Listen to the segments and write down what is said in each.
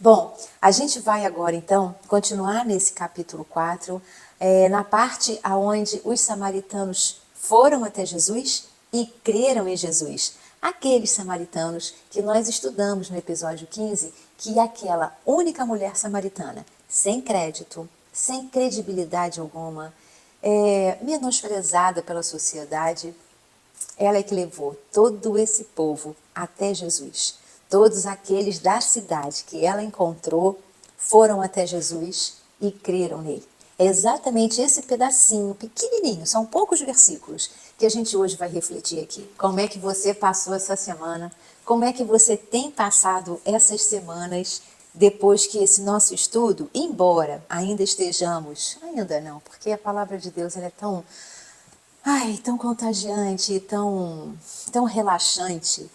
Bom, a gente vai agora então continuar nesse capítulo 4, na parte aonde os samaritanos foram até Jesus e creram em Jesus. Aqueles samaritanos que nós estudamos no episódio 15, que é aquela única mulher samaritana, sem crédito, sem credibilidade alguma, menosprezada pela sociedade, ela é que levou todo esse povo até Jesus. Todos aqueles da cidade que ela encontrou foram até Jesus e creram nele. É exatamente esse pedacinho pequenininho, são poucos versículos, que a gente hoje vai refletir aqui. Como é que você passou essa semana? Como é que você tem passado essas semanas depois que esse nosso estudo, embora ainda não, porque a palavra de Deus ela é tão contagiante, tão relaxante,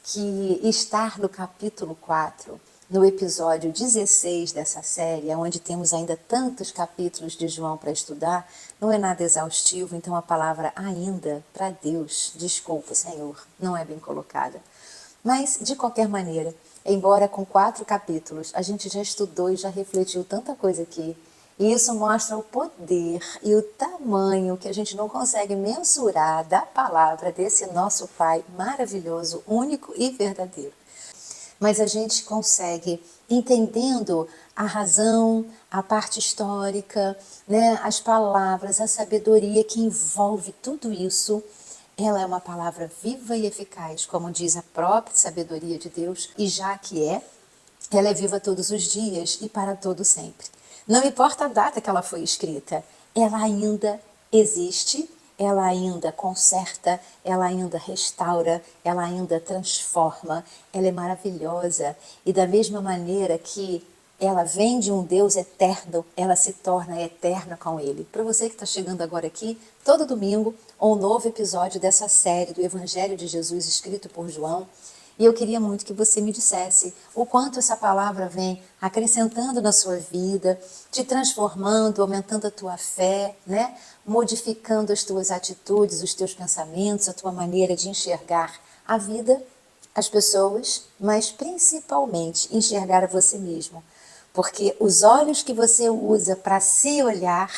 que estar no capítulo 4, no episódio 16 dessa série, onde temos ainda tantos capítulos de João para estudar, não é nada exaustivo, então a palavra ainda, para Deus, desculpa, Senhor, não é bem colocada. Mas, de qualquer maneira, embora com 4 capítulos, a gente já estudou e já refletiu tanta coisa aqui, e isso mostra o poder e o tamanho que a gente não consegue mensurar da palavra desse nosso Pai maravilhoso, único e verdadeiro. Mas a gente consegue, entendendo a razão, a parte histórica, né, as palavras, a sabedoria que envolve tudo isso, ela é uma palavra viva e eficaz, como diz a própria sabedoria de Deus, e já que ela é viva todos os dias e para todo sempre. Não importa a data que ela foi escrita, ela ainda existe, ela ainda conserta, ela ainda restaura, ela ainda transforma, ela é maravilhosa. E da mesma maneira que ela vem de um Deus eterno, ela se torna eterna com Ele. Para você que está chegando agora aqui, todo domingo, um novo episódio dessa série do Evangelho de Jesus escrito por João. E eu queria muito que você me dissesse o quanto essa palavra vem acrescentando na sua vida, te transformando, aumentando a tua fé, né? Modificando as tuas atitudes, os teus pensamentos, a tua maneira de enxergar a vida, as pessoas, mas principalmente enxergar a você mesmo. Porque os olhos que você usa para se olhar,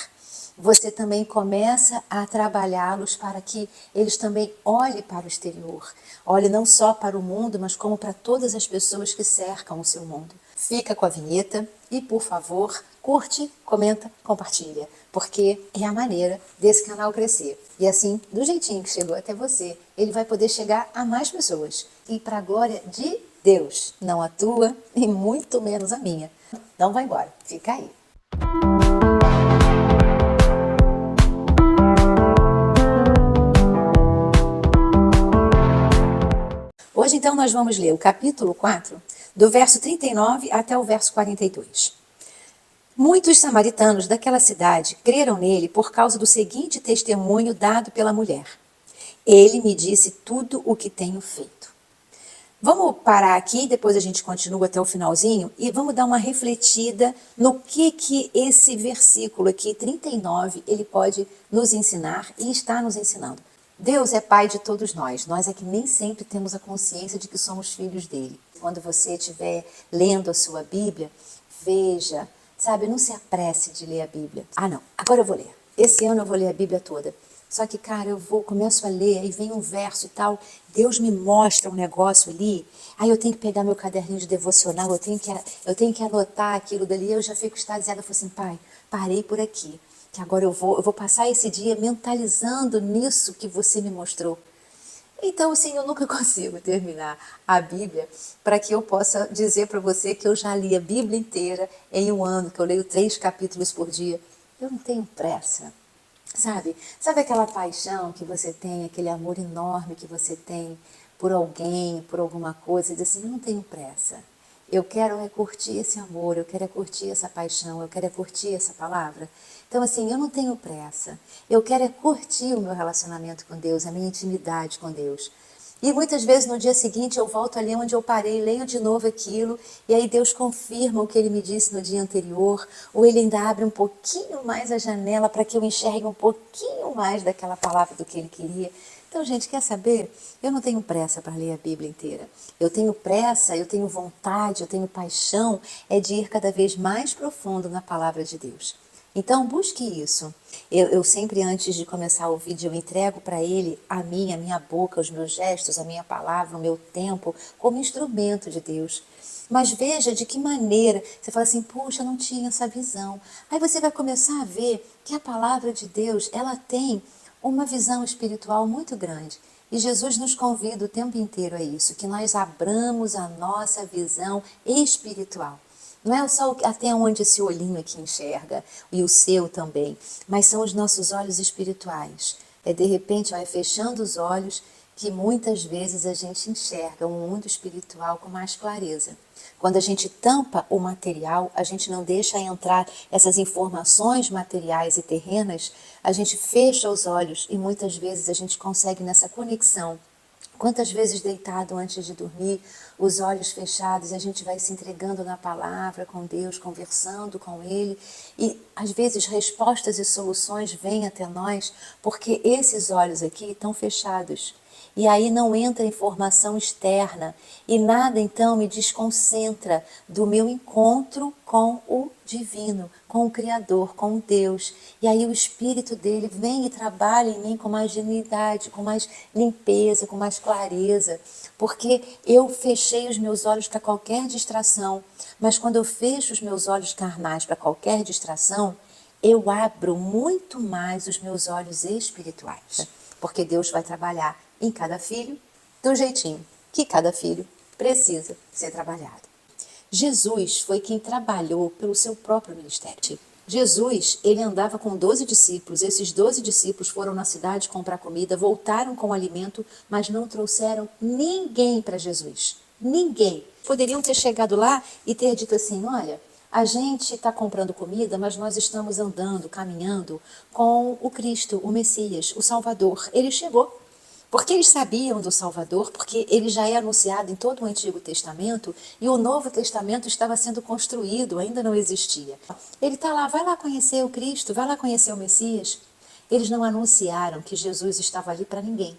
você também começa a trabalhá-los para que eles também olhem para o exterior. Olhe não só para o mundo, mas como para todas as pessoas que cercam o seu mundo. Fica com a vinheta e, por favor, curte, comenta, compartilha, porque é a maneira desse canal crescer. E assim, do jeitinho que chegou até você, ele vai poder chegar a mais pessoas. E para a glória de Deus, não a tua e muito menos a minha. Não vai embora, fica aí. Hoje, então, nós vamos ler o capítulo 4, do verso 39 até o verso 42. Muitos samaritanos daquela cidade creram nele por causa do seguinte testemunho dado pela mulher. Ele me disse tudo o que tenho feito. Vamos parar aqui, depois a gente continua até o finalzinho e vamos dar uma refletida no que esse versículo aqui, 39, ele pode nos ensinar e está nos ensinando. Deus é Pai de todos nós é que nem sempre temos a consciência de que somos filhos dele. Quando você estiver lendo a sua Bíblia, veja, sabe, não se apresse de ler a Bíblia. Ah não, agora eu vou ler. Esse ano eu vou ler a Bíblia toda. Só que, cara, começo a ler, aí vem um verso e tal, Deus me mostra um negócio ali, aí eu tenho que pegar meu caderninho de devocional, eu tenho que anotar aquilo dali, eu já fico extasiada, eu falo assim, Pai, parei por aqui, que agora eu vou passar esse dia mentalizando nisso que você me mostrou. Então, assim, eu nunca consigo terminar a Bíblia para que eu possa dizer para você que eu já li a Bíblia inteira em um ano, que eu leio 3 capítulos por dia. Eu não tenho pressa. Sabe aquela paixão que você tem, aquele amor enorme que você tem por alguém, por alguma coisa, e diz assim, eu não tenho pressa. Eu quero curtir esse amor, eu quero curtir essa paixão, eu quero curtir essa palavra. Então, assim, eu não tenho pressa. Eu quero curtir o meu relacionamento com Deus, a minha intimidade com Deus. E muitas vezes no dia seguinte eu volto ali onde eu parei, leio de novo aquilo, e aí Deus confirma o que Ele me disse no dia anterior, ou Ele ainda abre um pouquinho mais a janela para que eu enxergue um pouquinho mais daquela palavra do que Ele queria. Então, gente, quer saber? Eu não tenho pressa para ler a Bíblia inteira. Eu tenho pressa, eu tenho vontade, eu tenho paixão, é de ir cada vez mais profundo na palavra de Deus. Então, busque isso. Eu sempre, antes de começar o vídeo, eu entrego para Ele a minha boca, os meus gestos, a minha palavra, o meu tempo, como instrumento de Deus. Mas veja de que maneira, você fala assim, puxa, eu não tinha essa visão. Aí você vai começar a ver que a palavra de Deus, ela tem uma visão espiritual muito grande. E Jesus nos convida o tempo inteiro a isso, que nós abramos a nossa visão espiritual. Não é só até onde esse olhinho aqui enxerga, e o seu também, mas são os nossos olhos espirituais. É de repente, ó, é fechando os olhos que muitas vezes a gente enxerga o mundo espiritual com mais clareza. Quando a gente tampa o material, a gente não deixa entrar essas informações materiais e terrenas, a gente fecha os olhos e muitas vezes a gente consegue nessa conexão. Quantas vezes deitado antes de dormir, os olhos fechados, a gente vai se entregando na palavra com Deus, conversando com Ele, e às vezes respostas e soluções vêm até nós porque esses olhos aqui estão fechados. E aí não entra informação externa e nada então me desconcentra do meu encontro com o divino, com o Criador, com Deus. E aí o Espírito dele vem e trabalha em mim com mais genuidade, com mais limpeza, com mais clareza, porque eu fechei os meus olhos para qualquer distração, mas quando eu fecho os meus olhos carnais para qualquer distração, eu abro muito mais os meus olhos espirituais, porque Deus vai trabalhar em cada filho do jeitinho que cada filho precisa ser trabalhado. Jesus foi quem trabalhou pelo seu próprio ministério. Jesus, ele andava com 12 discípulos, esses 12 discípulos foram na cidade comprar comida, voltaram com alimento, mas não trouxeram ninguém para Jesus. Ninguém. Poderiam ter chegado lá e ter dito assim, olha, a gente está comprando comida, mas nós estamos andando, caminhando com o Cristo, o Messias, o Salvador. Ele chegou. Porque eles sabiam do Salvador, porque ele já é anunciado em todo o Antigo Testamento e o Novo Testamento estava sendo construído, ainda não existia. Ele está lá, vai lá conhecer o Cristo, vai lá conhecer o Messias. Eles não anunciaram que Jesus estava ali para ninguém.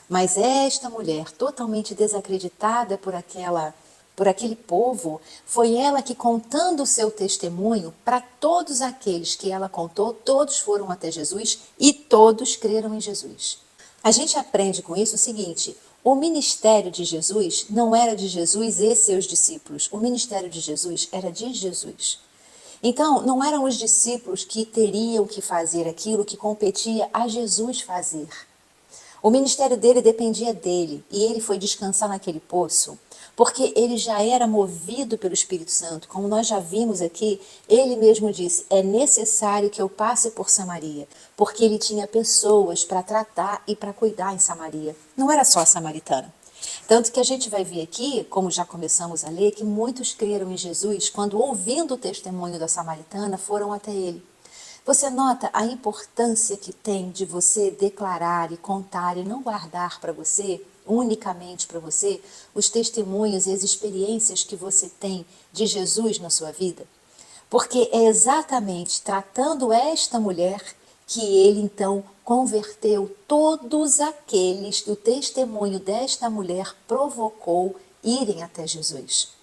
Mas esta mulher, totalmente desacreditada por aquele povo, foi ela que, contando o seu testemunho, para todos aqueles que ela contou, todos foram até Jesus e todos creram em Jesus. A gente aprende com isso o seguinte, o ministério de Jesus não era de Jesus e seus discípulos, o ministério de Jesus era de Jesus. Então, não eram os discípulos que teriam que fazer aquilo que competia a Jesus fazer. O ministério dele dependia dele e ele foi descansar naquele poço porque ele já era movido pelo Espírito Santo. Como nós já vimos aqui, ele mesmo disse, é necessário que eu passe por Samaria, porque ele tinha pessoas para tratar e para cuidar em Samaria. Não era só a samaritana. Tanto que a gente vai ver aqui, como já começamos a ler, que muitos creram em Jesus quando, ouvindo o testemunho da samaritana, foram até ele. Você nota a importância que tem de você declarar e contar e não guardar para você, unicamente para você, os testemunhos e as experiências que você tem de Jesus na sua vida? Porque é exatamente tratando esta mulher que ele então converteu todos aqueles que o testemunho desta mulher provocou irem até Jesus.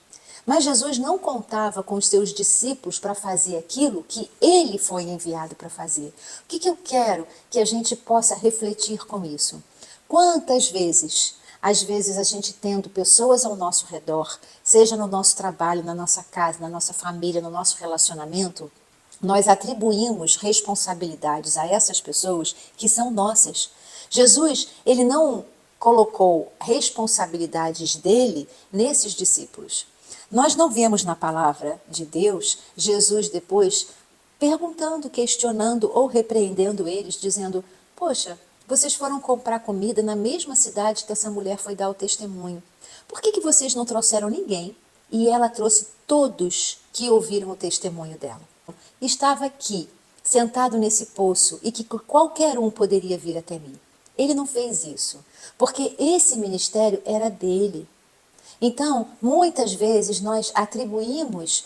Mas Jesus não contava com os seus discípulos para fazer aquilo que ele foi enviado para fazer. O que eu quero que a gente possa refletir com isso? Quantas vezes, às vezes a gente tendo pessoas ao nosso redor, seja no nosso trabalho, na nossa casa, na nossa família, no nosso relacionamento, nós atribuímos responsabilidades a essas pessoas que são nossas. Jesus, ele não colocou responsabilidades dele nesses discípulos. Nós não vemos na palavra de Deus Jesus depois perguntando, questionando ou repreendendo eles, dizendo, poxa, vocês foram comprar comida na mesma cidade que essa mulher foi dar o testemunho. Por que vocês não trouxeram ninguém? E ela trouxe todos que ouviram o testemunho dela. Estava aqui, sentado nesse poço, e que qualquer um poderia vir até mim. Ele não fez isso, porque esse ministério era dele. Então, muitas vezes nós atribuímos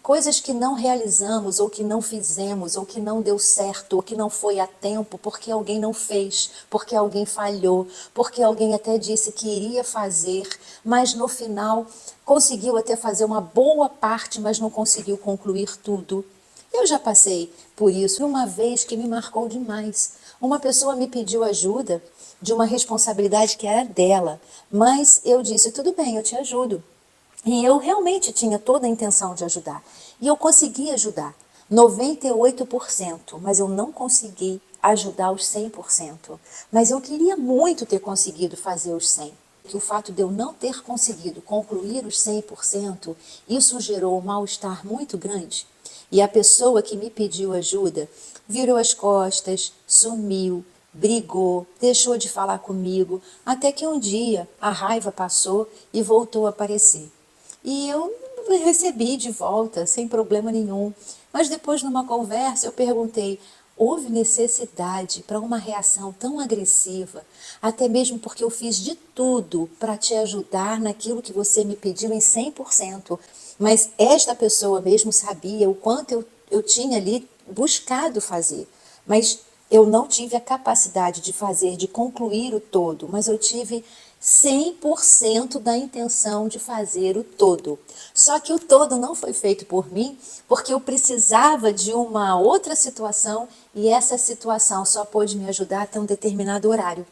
coisas que não realizamos, ou que não fizemos, ou que não deu certo, ou que não foi a tempo, porque alguém não fez, porque alguém falhou, porque alguém até disse que iria fazer, mas no final conseguiu até fazer uma boa parte, mas não conseguiu concluir tudo. Eu já passei por isso uma vez que me marcou demais. Uma pessoa me pediu ajuda de uma responsabilidade que era dela, mas eu disse, tudo bem, eu te ajudo. E eu realmente tinha toda a intenção de ajudar. E eu consegui ajudar 98%, mas eu não consegui ajudar os 100%. Mas eu queria muito ter conseguido fazer os 100%. Que o fato de eu não ter conseguido concluir os 100%, isso gerou um mal-estar muito grande. E a pessoa que me pediu ajuda virou as costas, sumiu, brigou, deixou de falar comigo, até que um dia a raiva passou e voltou a aparecer. E eu recebi de volta, sem problema nenhum. Mas depois, numa conversa, eu perguntei, houve necessidade para uma reação tão agressiva, até mesmo porque eu fiz de tudo para te ajudar naquilo que você me pediu em 100%. Mas esta pessoa mesmo sabia o quanto eu tinha ali buscado fazer. Mas eu não tive a capacidade de fazer, de concluir o todo, mas eu tive 100% da intenção de fazer o todo. Só que o todo não foi feito por mim, porque eu precisava de uma outra situação e essa situação só pôde me ajudar até um determinado horário.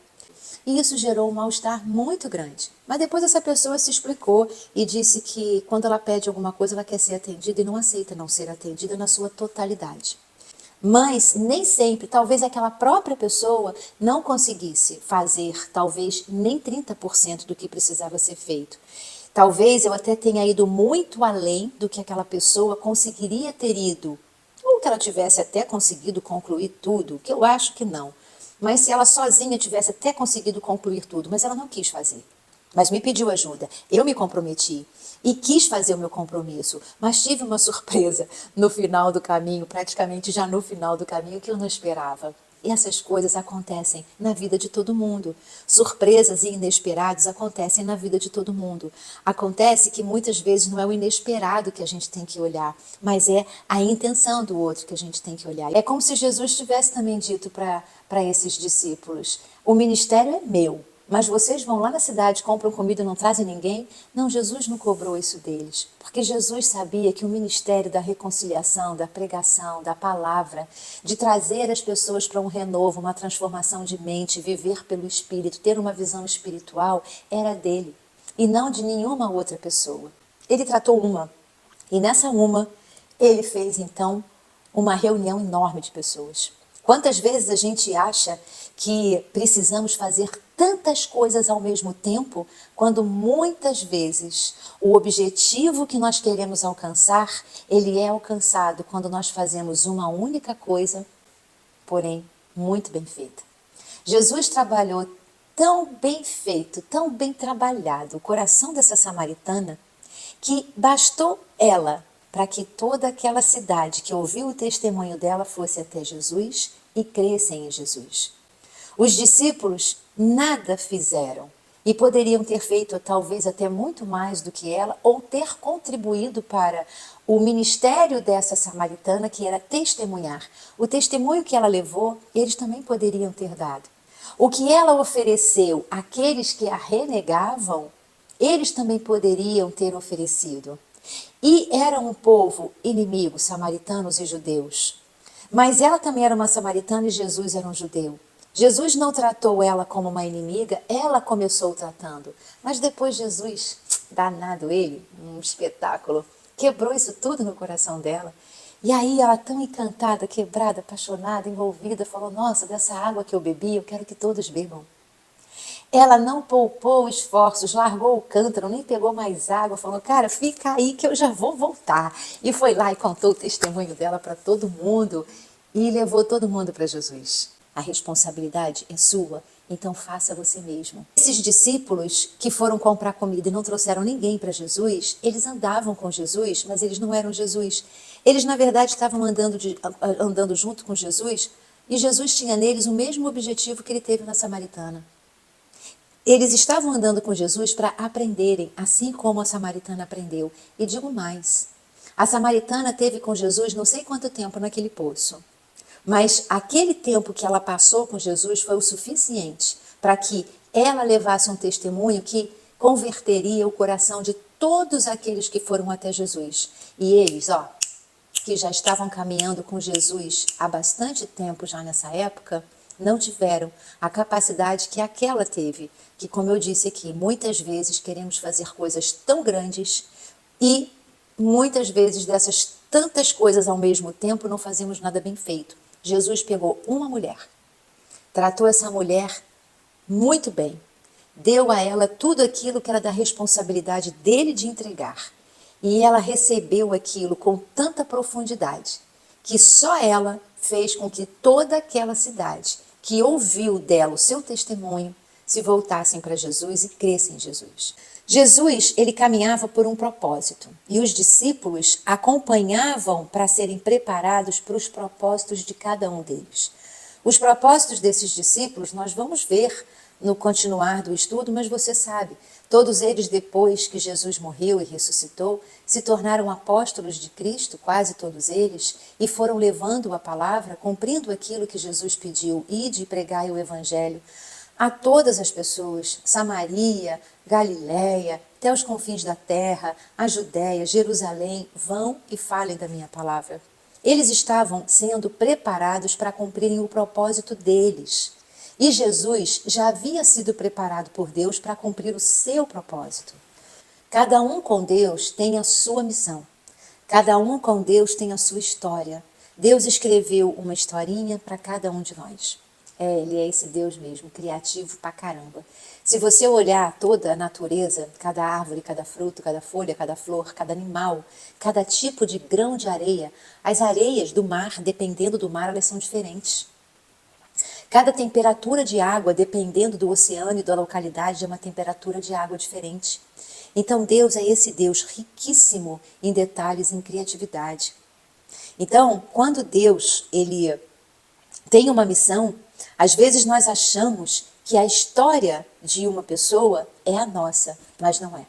E isso gerou um mal-estar muito grande. Mas depois essa pessoa se explicou e disse que quando ela pede alguma coisa, ela quer ser atendida e não aceita não ser atendida na sua totalidade. Mas nem sempre, talvez aquela própria pessoa não conseguisse fazer, talvez nem 30% do que precisava ser feito. Talvez eu até tenha ido muito além do que aquela pessoa conseguiria ter ido. Ou que ela tivesse até conseguido concluir tudo, que eu acho que não. Mas se ela sozinha tivesse até conseguido concluir tudo, mas ela não quis fazer. Mas me pediu ajuda, eu me comprometi e quis fazer o meu compromisso, mas tive uma surpresa no final do caminho, praticamente já no final do caminho, que eu não esperava. E essas coisas acontecem na vida de todo mundo. Surpresas e inesperados acontecem na vida de todo mundo. Acontece que muitas vezes não é o inesperado que a gente tem que olhar, mas é a intenção do outro que a gente tem que olhar. É como se Jesus tivesse também dito para esses discípulos, o ministério é meu, mas vocês vão lá na cidade, compram comida e não trazem ninguém? Não, Jesus não cobrou isso deles. Porque Jesus sabia que o ministério da reconciliação, da pregação, da palavra, de trazer as pessoas para um renovo, uma transformação de mente, viver pelo Espírito, ter uma visão espiritual, era dele. E não de nenhuma outra pessoa. Ele tratou uma. E nessa uma, ele fez então uma reunião enorme de pessoas. Quantas vezes a gente acha que precisamos fazer tantas coisas ao mesmo tempo, quando muitas vezes o objetivo que nós queremos alcançar, ele é alcançado quando nós fazemos uma única coisa, porém muito bem feita. Jesus trabalhou tão bem feito, tão bem trabalhado o coração dessa samaritana, que bastou ela para que toda aquela cidade que ouviu o testemunho dela fosse até Jesus e crescem em Jesus. Os discípulos nada fizeram e poderiam ter feito talvez até muito mais do que ela ou ter contribuído para o ministério dessa samaritana, que era testemunhar. O testemunho que ela levou, eles também poderiam ter dado. O que ela ofereceu àqueles que a renegavam, eles também poderiam ter oferecido. E era um povo inimigo, samaritanos e judeus. Mas ela também era uma samaritana e Jesus era um judeu. Jesus não tratou ela como uma inimiga, ela começou tratando. Mas depois Jesus, danado ele, um espetáculo, quebrou isso tudo no coração dela. E aí ela, tão encantada, quebrada, apaixonada, envolvida, falou, nossa, dessa água que eu bebi, eu quero que todos bebam. Ela não poupou esforços, largou o cântaro, nem pegou mais água, falou, cara, fica aí que eu já vou voltar. E foi lá e contou o testemunho dela para todo mundo e levou todo mundo para Jesus. A responsabilidade é sua, então faça você mesmo. Esses discípulos que foram comprar comida e não trouxeram ninguém para Jesus, eles andavam com Jesus, mas eles não eram Jesus. Eles, na verdade, estavam andando junto com Jesus e Jesus tinha neles o mesmo objetivo que ele teve na samaritana. Eles estavam andando com Jesus para aprenderem, assim como a samaritana aprendeu. E digo mais, A samaritana teve com Jesus não sei quanto tempo naquele poço, mas aquele tempo que ela passou com Jesus foi o suficiente para que ela levasse um testemunho que converteria o coração de todos aqueles que foram até Jesus. E eles, que já estavam caminhando com Jesus há bastante tempo já nessa época, não tiveram a capacidade que aquela teve, que, como eu disse aqui, muitas vezes queremos fazer coisas tão grandes e muitas vezes dessas tantas coisas ao mesmo tempo não fazemos nada bem feito. Jesus pegou uma mulher, tratou essa mulher muito bem, deu a ela tudo aquilo que era da responsabilidade dele de entregar. E ela recebeu aquilo com tanta profundidade que só ela fez com que toda aquela cidade que ouviu dela o seu testemunho se voltassem para Jesus e crescem em Jesus. Jesus, ele caminhava por um propósito e os discípulos acompanhavam para serem preparados para os propósitos de cada um deles. Os propósitos desses discípulos nós vamos ver no continuar do estudo, mas você sabe, todos eles, depois que Jesus morreu e ressuscitou, se tornaram apóstolos de Cristo, quase todos eles, e foram levando a palavra, cumprindo aquilo que Jesus pediu, ide e pregai o evangelho a todas as pessoas, Samaria, Galiléia, até os confins da terra, a Judéia, Jerusalém, vão e falem da minha palavra. Eles estavam sendo preparados para cumprirem o propósito deles. E Jesus já havia sido preparado por Deus para cumprir o seu propósito. Cada um com Deus tem a sua missão. Cada um com Deus tem a sua história. Deus escreveu uma historinha para cada um de nós. Ele é esse Deus mesmo, criativo pra caramba. Se você olhar toda a natureza, cada árvore, cada fruto, cada folha, cada flor, cada animal, cada tipo de grão de areia, as areias do mar, dependendo do mar, elas são diferentes. Cada temperatura de água, dependendo do oceano e da localidade, é uma temperatura de água diferente. Então Deus é esse Deus riquíssimo em detalhes, em criatividade. Então, quando Deus ele tem uma missão, às vezes nós achamos que a história de uma pessoa é a nossa, mas não é.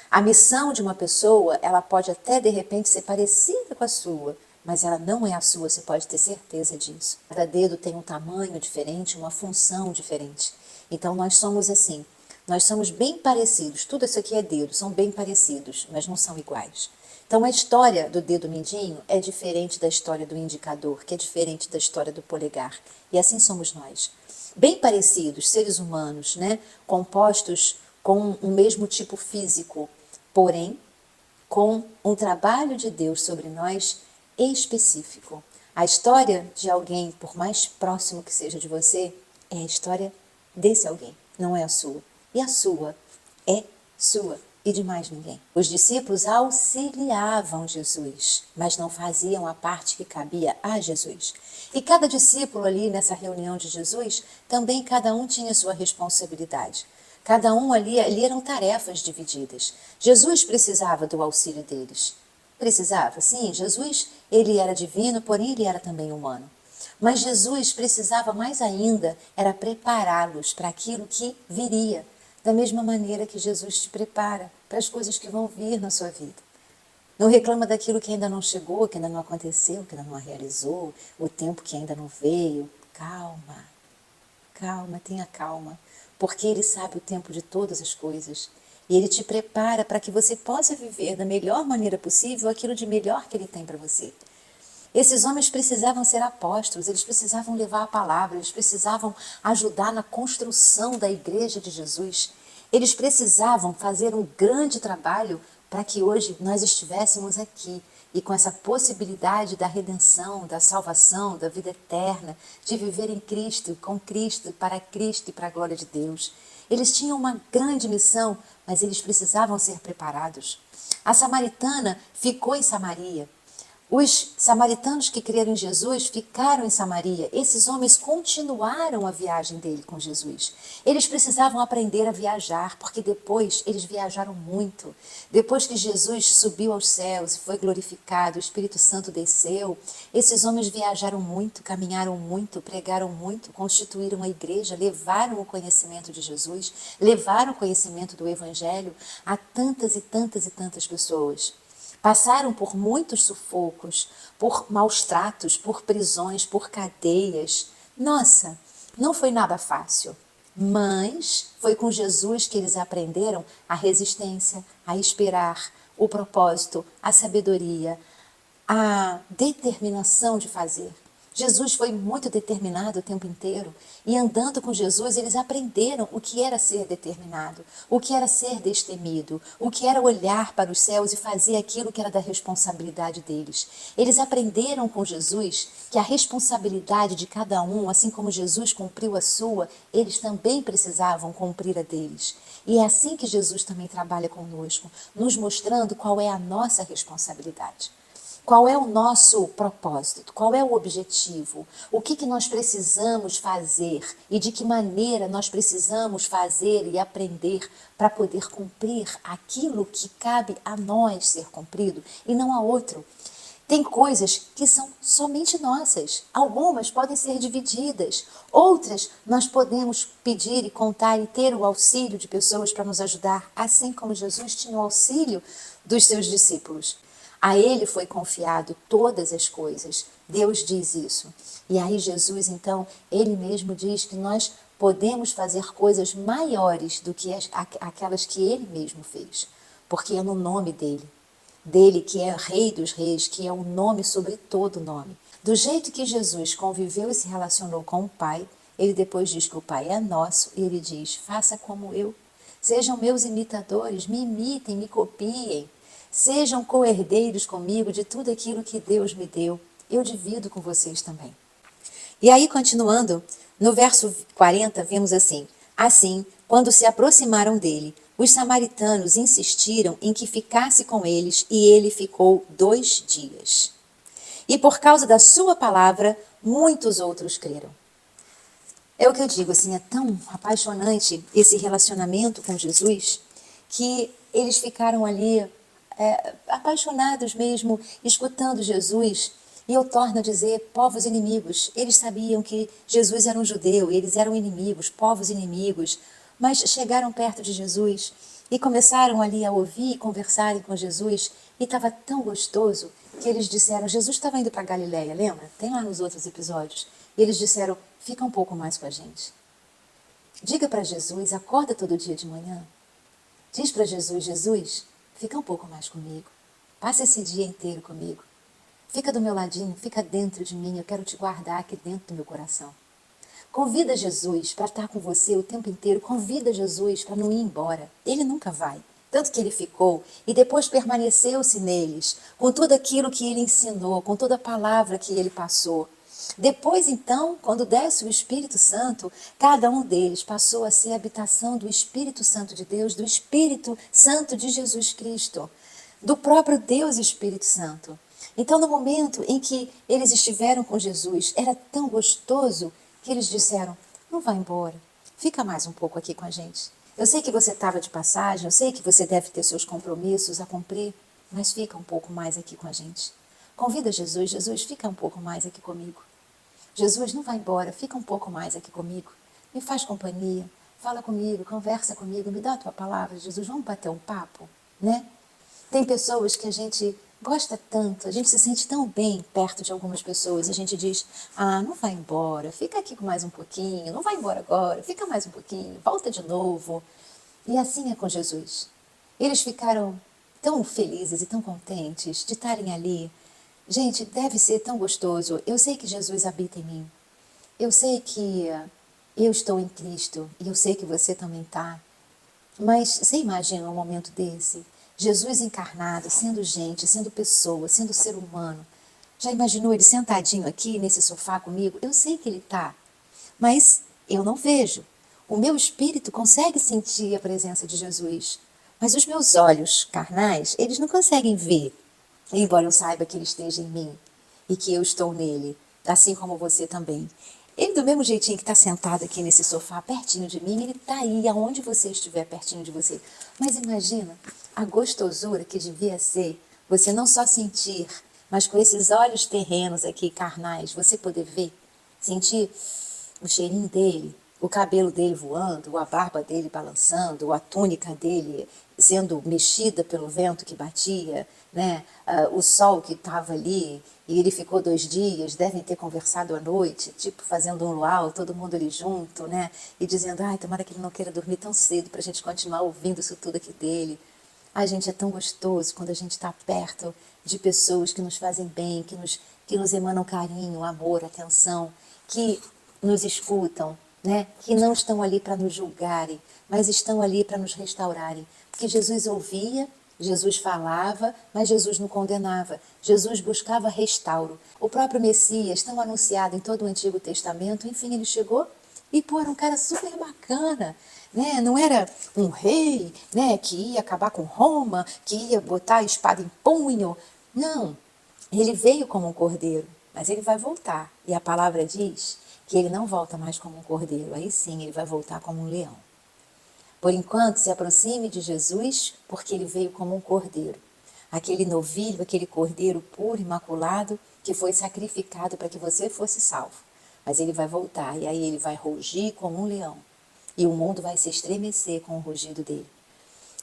A missão de uma pessoa, ela pode até de repente ser parecida com a sua, mas ela não é a sua, você pode ter certeza disso. Cada dedo tem um tamanho diferente, uma função diferente. Então nós somos assim, nós somos bem parecidos, tudo isso aqui é dedo, são bem parecidos, mas não são iguais. Então a história do dedo mindinho é diferente da história do indicador, que é diferente da história do polegar. E assim somos nós. Bem parecidos, seres humanos, né? Compostos com o mesmo tipo físico, porém com um trabalho de Deus sobre nós específico. A história de alguém, por mais próximo que seja de você, é a história desse alguém, não é a sua. E a sua é sua e de mais ninguém. Os discípulos auxiliavam Jesus, mas não faziam a parte que cabia a Jesus. E cada discípulo ali nessa reunião de Jesus, também cada um tinha sua responsabilidade. Cada um ali eram tarefas divididas. Jesus precisava do auxílio deles. Precisava, sim, Jesus, ele era divino, porém ele era também humano. Mas Jesus precisava mais ainda, era prepará-los para aquilo que viria. Da mesma maneira que Jesus te prepara para as coisas que vão vir na sua vida. Não reclama daquilo que ainda não chegou, que ainda não aconteceu, que ainda não realizou, o tempo que ainda não veio. Calma, calma, tenha calma, porque Ele sabe o tempo de todas as coisas. E Ele te prepara para que você possa viver da melhor maneira possível aquilo de melhor que Ele tem para você. Esses homens precisavam ser apóstolos, eles precisavam levar a palavra, eles precisavam ajudar na construção da igreja de Jesus. Eles precisavam fazer um grande trabalho para que hoje nós estivéssemos aqui e com essa possibilidade da redenção, da salvação, da vida eterna, de viver em Cristo, com Cristo, para Cristo e para a glória de Deus. Eles tinham uma grande missão, mas eles precisavam ser preparados. A samaritana ficou em Samaria. Os samaritanos que creram em Jesus ficaram em Samaria. Esses homens continuaram a viagem dele com Jesus. Eles precisavam aprender a viajar, porque depois eles viajaram muito. Depois que Jesus subiu aos céus e foi glorificado, o Espírito Santo desceu, esses homens viajaram muito, caminharam muito, pregaram muito, constituíram a igreja, levaram o conhecimento de Jesus, levaram o conhecimento do Evangelho a tantas e tantas e tantas pessoas. Passaram por muitos sufocos, por maus tratos, por prisões, por cadeias. Nossa, não foi nada fácil. Mas foi com Jesus que eles aprenderam a resistência, a esperar, o propósito, a sabedoria, a determinação de fazer. Jesus foi muito determinado o tempo inteiro e andando com Jesus eles aprenderam o que era ser determinado, o que era ser destemido, o que era olhar para os céus e fazer aquilo que era da responsabilidade deles. Eles aprenderam com Jesus que a responsabilidade de cada um, assim como Jesus cumpriu a sua, eles também precisavam cumprir a deles. E é assim que Jesus também trabalha conosco, nos mostrando qual é a nossa responsabilidade. Qual é o nosso propósito? Qual é o objetivo? O que nós precisamos fazer e de que maneira nós precisamos fazer e aprender para poder cumprir aquilo que cabe a nós ser cumprido e não a outro? Tem coisas que são somente nossas. Algumas podem ser divididas. Outras nós podemos pedir e contar e ter o auxílio de pessoas para nos ajudar, assim como Jesus tinha o auxílio dos seus discípulos. A ele foi confiado todas as coisas. Deus diz isso. E aí Jesus, então, ele mesmo diz que nós podemos fazer coisas maiores do que aquelas que ele mesmo fez. Porque é no nome dele. Dele que é Rei dos Reis, que é o nome sobre todo nome. Do jeito que Jesus conviveu e se relacionou com o Pai, ele depois diz que o Pai é nosso e ele diz, faça como eu. Sejam meus imitadores, me imitem, me copiem. Sejam co-herdeiros comigo de tudo aquilo que Deus me deu. Eu divido com vocês também. E aí, continuando, no verso 40, vemos assim: assim, quando se aproximaram dele, os samaritanos insistiram em que ficasse com eles e ele ficou 2 dias. E por causa da sua palavra, muitos outros creram. É o que eu digo, assim, é tão apaixonante esse relacionamento com Jesus que eles ficaram ali apaixonados mesmo, escutando Jesus. E eu torno a dizer, povos inimigos. Eles sabiam que Jesus era um judeu, eles eram inimigos, povos inimigos, mas chegaram perto de Jesus e começaram ali a ouvir e conversarem com Jesus. E estava tão gostoso que eles disseram, Jesus estava indo para Galiléia, lembra? Tem lá nos outros episódios. E eles disseram, fica um pouco mais com a gente. Diga para Jesus, acorda todo dia de manhã. Diz para Jesus, Jesus, fica um pouco mais comigo. Passa esse dia inteiro comigo. Fica do meu ladinho, fica dentro de mim. Eu quero te guardar aqui dentro do meu coração. Convida Jesus para estar com você o tempo inteiro. Convida Jesus para não ir embora. Ele nunca vai. Tanto que ele ficou e depois permaneceu-se neles, com tudo aquilo que ele ensinou, com toda a palavra que ele passou. Depois, então, quando desce o Espírito Santo, cada um deles passou a ser a habitação do Espírito Santo de Deus, do Espírito Santo de Jesus Cristo, do próprio Deus Espírito Santo. Então, no momento em que eles estiveram com Jesus, era tão gostoso que eles disseram, não vá embora, fica mais um pouco aqui com a gente. Eu sei que você estava de passagem, eu sei que você deve ter seus compromissos a cumprir, mas fica um pouco mais aqui com a gente. Convida Jesus, Jesus, fica um pouco mais aqui comigo. Jesus, não vai embora, fica um pouco mais aqui comigo. Me faz companhia, fala comigo, conversa comigo, me dá a tua palavra, Jesus, vamos bater um papo, né? Tem pessoas que a gente gosta tanto, a gente se sente tão bem perto de algumas pessoas, a gente diz, não vai embora, fica aqui com mais um pouquinho, não vai embora agora, fica mais um pouquinho, volta de novo. E assim é com Jesus. Eles ficaram tão felizes e tão contentes de estarem ali. Gente, deve ser tão gostoso. Eu sei que Jesus habita em mim. Eu sei que eu estou em Cristo e eu sei que você também está. Mas você imagina um momento desse? Jesus encarnado, sendo gente, sendo pessoa, sendo ser humano. Já imaginou ele sentadinho aqui nesse sofá comigo? Eu sei que ele está, mas eu não vejo. O meu espírito consegue sentir a presença de Jesus, mas os meus olhos carnais, eles não conseguem ver. Embora eu saiba que ele esteja em mim e que eu estou nele, assim como você também. Ele, do mesmo jeitinho que está sentado aqui nesse sofá, pertinho de mim, ele está aí, aonde você estiver, pertinho de você. Mas imagina a gostosura que devia ser você não só sentir, mas com esses olhos terrenos aqui, carnais, você poder ver, sentir o cheirinho dele, o cabelo dele voando, a barba dele balançando, a túnica dele sendo mexida pelo vento que batia, né? O sol que estava ali, e ele ficou 2 dias, devem ter conversado à noite, tipo fazendo um luau, todo mundo ali junto, né? E dizendo, ai, tomara que ele não queira dormir tão cedo para a gente continuar ouvindo isso tudo aqui dele. Ai, gente, é tão gostoso quando a gente está perto de pessoas que nos fazem bem, que nos emanam carinho, amor, atenção, que nos escutam, né? Que não estão ali para nos julgarem, mas estão ali para nos restaurarem. Porque Jesus ouvia, Jesus falava, mas Jesus não condenava. Jesus buscava restauro. O próprio Messias, tão anunciado em todo o Antigo Testamento, enfim, ele chegou e, pô, era um cara super bacana, né? Não era um rei, né, que ia acabar com Roma, que ia botar a espada em punho. Não, ele veio como um cordeiro, mas ele vai voltar. E a palavra diz que ele não volta mais como um cordeiro, aí sim ele vai voltar como um leão. Por enquanto, se aproxime de Jesus, porque ele veio como um cordeiro. Aquele novilho, aquele cordeiro puro, imaculado, que foi sacrificado para que você fosse salvo. Mas ele vai voltar, e aí ele vai rugir como um leão. E o mundo vai se estremecer com o rugido dele.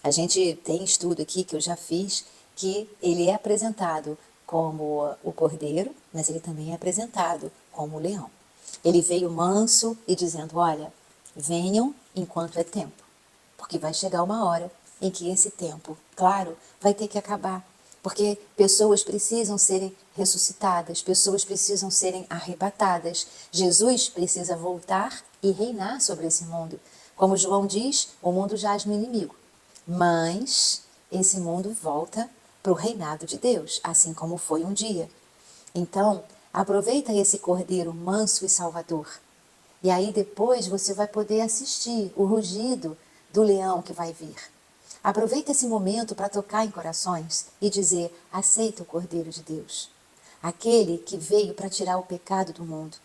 A gente tem estudo aqui que eu já fiz, que ele é apresentado como o cordeiro, mas ele também é apresentado como o leão. Ele veio manso e dizendo, olha, venham enquanto é tempo, porque vai chegar uma hora em que esse tempo, claro, vai ter que acabar, porque pessoas precisam serem ressuscitadas, pessoas precisam serem arrebatadas. Jesus precisa voltar e reinar sobre esse mundo. Como João diz, o mundo jaz no inimigo, mas esse mundo volta para o reinado de Deus, assim como foi um dia. Então, aproveita esse cordeiro manso e salvador. E aí depois você vai poder assistir o rugido do leão que vai vir. Aproveita esse momento para tocar em corações e dizer, aceita o Cordeiro de Deus, aquele que veio para tirar o pecado do mundo.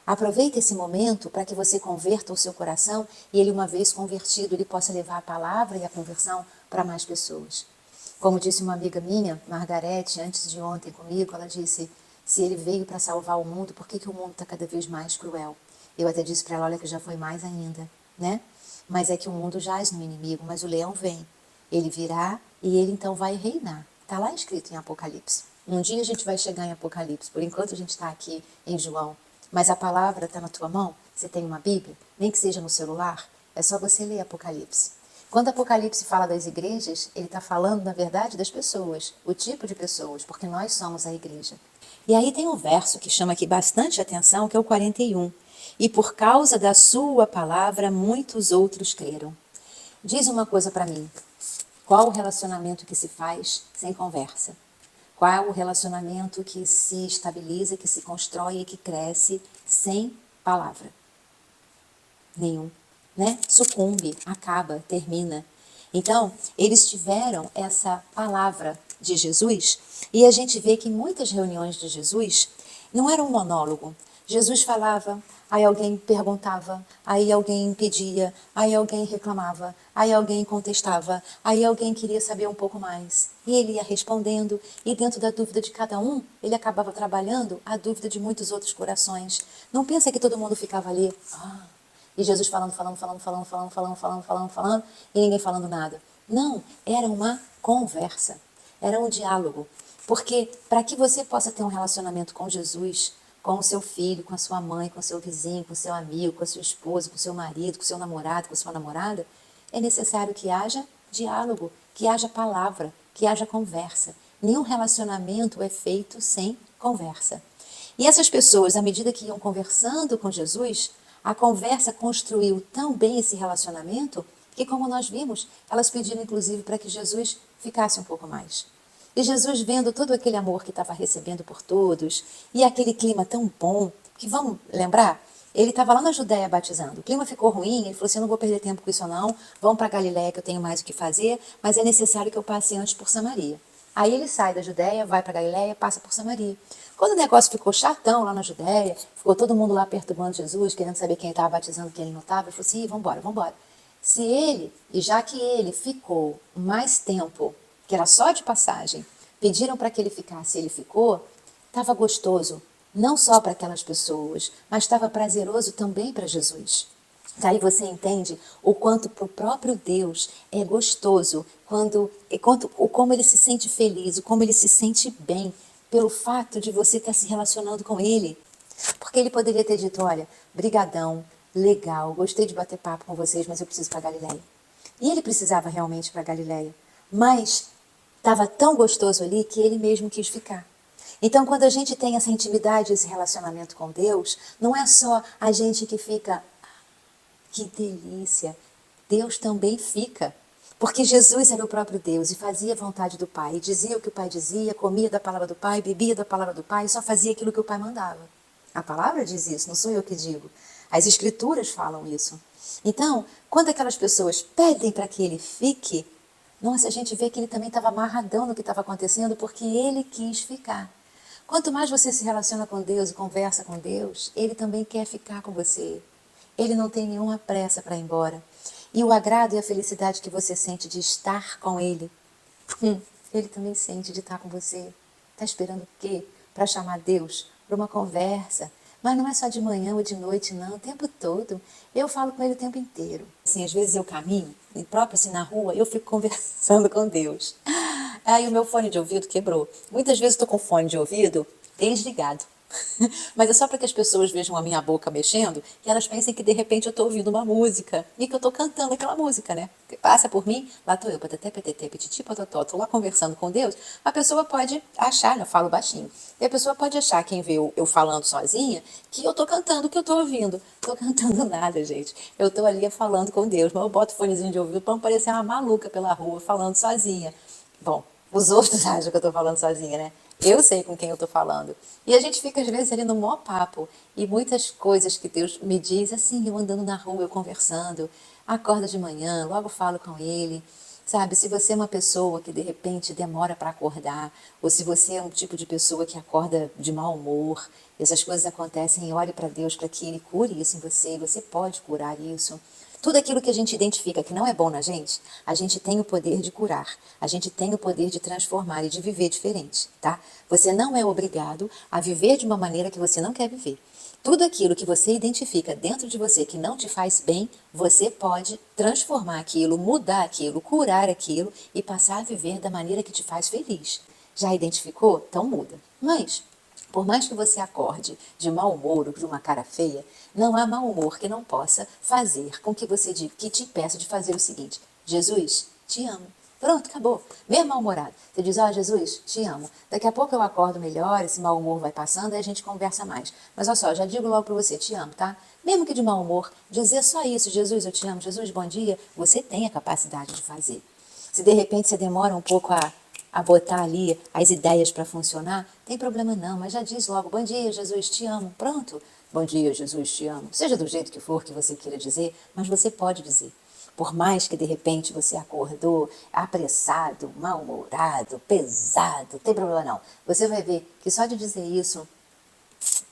Aproveita esse momento para que você converta o seu coração e ele, uma vez convertido, ele possa levar a palavra e a conversão para mais pessoas. Como disse uma amiga minha, Margarete, antes de ontem comigo, ela disse, se ele veio para salvar o mundo, por que o mundo está cada vez mais cruel? Eu até disse para ela, olha que já foi mais ainda, né? Mas é que o mundo jaz no inimigo, mas o leão vem. Ele virá e ele então vai reinar. Está lá escrito em Apocalipse. Um dia a gente vai chegar em Apocalipse, por enquanto a gente está aqui em João. Mas a palavra está na tua mão, você tem uma Bíblia, nem que seja no celular, é só você ler Apocalipse. Quando Apocalipse fala das igrejas, ele está falando, na verdade, das pessoas, o tipo de pessoas, porque nós somos a igreja. E aí tem um verso que chama aqui bastante atenção, que é o 41. E por causa da sua palavra, muitos outros creram. Diz uma coisa para mim, qual o relacionamento que se faz sem conversa? Qual o relacionamento que se estabiliza, que se constrói e que cresce sem palavra? Nenhum, né? Sucumbe, acaba, termina. Então, eles tiveram essa palavra de Jesus e a gente vê que em muitas reuniões de Jesus não era um monólogo. Jesus falava, aí alguém perguntava, aí alguém pedia, aí alguém reclamava, aí alguém contestava, aí alguém queria saber um pouco mais. E ele ia respondendo, e dentro da dúvida de cada um, ele acabava trabalhando a dúvida de muitos outros corações. Não pensa que todo mundo ficava ali, e Jesus falando, e ninguém falando nada. Não, era uma conversa, era um diálogo. Porque para que você possa ter um relacionamento com Jesus, com o seu filho, com a sua mãe, com o seu vizinho, com o seu amigo, com a sua esposa, com o seu marido, com o seu namorado, com a sua namorada, é necessário que haja diálogo, que haja palavra, que haja conversa. Nenhum relacionamento é feito sem conversa. E essas pessoas, à medida que iam conversando com Jesus, a conversa construiu tão bem esse relacionamento que, como nós vimos, elas pediram inclusive para que Jesus ficasse um pouco mais. E Jesus, vendo todo aquele amor que estava recebendo por todos, e aquele clima tão bom, que vamos lembrar, ele estava lá na Judéia batizando. O clima ficou ruim, ele falou assim, eu não vou perder tempo com isso não, vamos para Galiléia que eu tenho mais o que fazer, mas é necessário que eu passe antes por Samaria. Aí ele sai da Judéia, vai para Galiléia, passa por Samaria. Quando o negócio ficou chatão lá na Judéia, ficou todo mundo lá perturbando Jesus, querendo saber quem estava batizando, quem ele não estava, ele falou assim, vambora, vambora. Se ele, e já que ele ficou mais tempo, que era só de passagem, pediram para que ele ficasse, ele ficou, estava gostoso, não só para aquelas pessoas, mas estava prazeroso também para Jesus. Daí você entende o quanto para o próprio Deus é gostoso, como ele se sente feliz, o como ele se sente bem pelo fato de você estar se relacionando com ele. Porque ele poderia ter dito, olha, brigadão, legal, gostei de bater papo com vocês, mas eu preciso ir para Galileia. E ele precisava realmente ir para Galileia. Mas estava tão gostoso ali que ele mesmo quis ficar. Então, quando a gente tem essa intimidade, esse relacionamento com Deus, não é só a gente que fica, que delícia, Deus também fica. Porque Jesus era o próprio Deus e fazia a vontade do Pai, e dizia o que o Pai dizia, comia da palavra do Pai, bebia da palavra do Pai, e só fazia aquilo que o Pai mandava. A palavra diz isso, não sou eu que digo. As Escrituras falam isso. Então, quando aquelas pessoas pedem para que ele fique, nossa, a gente vê que ele também estava amarradão no que estava acontecendo, porque ele quis ficar. Quanto mais você se relaciona com Deus e conversa com Deus, ele também quer ficar com você. Ele não tem nenhuma pressa para ir embora. E o agrado e a felicidade que você sente de estar com ele, ele também sente de estar com você. Está esperando o quê? Para chamar Deus para uma conversa. Mas não é só de manhã ou de noite, não, o tempo todo. Eu falo com ele o tempo inteiro. Assim, às vezes eu caminho, e próprio assim na rua, eu fico conversando com Deus. Aí o meu fone de ouvido quebrou. Muitas vezes estou com fone de ouvido desligado. Mas é só para que as pessoas vejam a minha boca mexendo e elas pensem que de repente eu estou ouvindo uma música e que eu estou cantando aquela música, né? Que passa por mim, lá estou eu, pateté, peteté, petiti, pototó, estou lá conversando com Deus. A pessoa pode achar, eu falo baixinho, e a pessoa pode achar, quem vê eu falando sozinha, que eu estou cantando o que eu estou ouvindo. Estou cantando nada, gente. Eu estou ali falando com Deus, mas eu boto o fonezinho de ouvido para não parecer uma maluca pela rua falando sozinha. Bom, os outros acham que eu estou falando sozinha, né? Eu sei com quem eu estou falando. E a gente fica, às vezes, ali no maior papo. E muitas coisas que Deus me diz, assim, eu andando na rua, eu conversando, acordo de manhã, logo falo com Ele. Sabe, se você é uma pessoa que, de repente, demora para acordar, ou se você é um tipo de pessoa que acorda de mau humor, essas coisas acontecem, olhe para Deus para que Ele cure isso em você, e você pode curar isso. Tudo aquilo que a gente identifica que não é bom na gente, a gente tem o poder de curar, a gente tem o poder de transformar e de viver diferente, tá? Você não é obrigado a viver de uma maneira que você não quer viver. Tudo aquilo que você identifica dentro de você que não te faz bem, você pode transformar aquilo, mudar aquilo, curar aquilo e passar a viver da maneira que te faz feliz. Já identificou? Então muda. Mas por mais que você acorde de mau humor ou de uma cara feia, não há mau humor que não possa fazer com que você diga, que te impeça de fazer o seguinte: Jesus, te amo. Pronto, acabou. Mesmo mal-humorado. Você diz, ó, Jesus, te amo. Daqui a pouco eu acordo melhor, esse mau humor vai passando, aí a gente conversa mais. Mas olha só, já digo logo para você, te amo, tá? Mesmo que de mau humor, dizer só isso, Jesus, eu te amo, Jesus, bom dia, você tem a capacidade de fazer. Se de repente você demora um pouco a botar ali as ideias para funcionar, tem problema não, mas já diz logo, bom dia, Jesus, te amo, pronto. Bom dia, Jesus, te amo. Seja do jeito que for que você queira dizer, mas você pode dizer. Por mais que de repente você acordou apressado, mal-humorado, pesado, não tem problema não. Você vai ver que só de dizer isso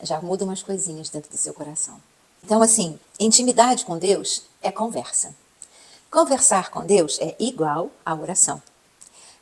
já muda umas coisinhas dentro do seu coração. Então, assim, intimidade com Deus é conversa. Conversar com Deus é igual a oração.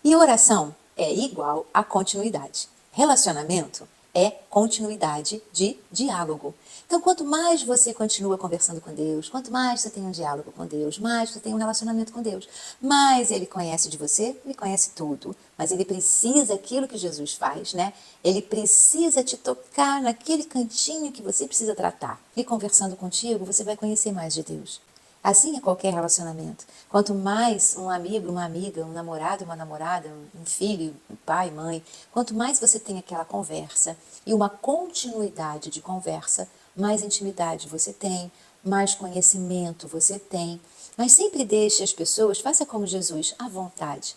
E oração é igual a continuidade. Relacionamento é continuidade de diálogo. Então, quanto mais você continua conversando com Deus, quanto mais você tem um diálogo com Deus, mais você tem um relacionamento com Deus, mais Ele conhece de você, Ele conhece tudo, mas Ele precisa aquilo que Jesus faz, né? Ele precisa te tocar naquele cantinho que você precisa tratar. E conversando contigo, você vai conhecer mais de Deus. Assim é qualquer relacionamento. Quanto mais um amigo, uma amiga, um namorado, uma namorada, um filho, um pai, mãe, quanto mais você tem aquela conversa e uma continuidade de conversa, mais intimidade você tem, mais conhecimento você tem. Mas sempre deixe as pessoas, faça como Jesus, à vontade.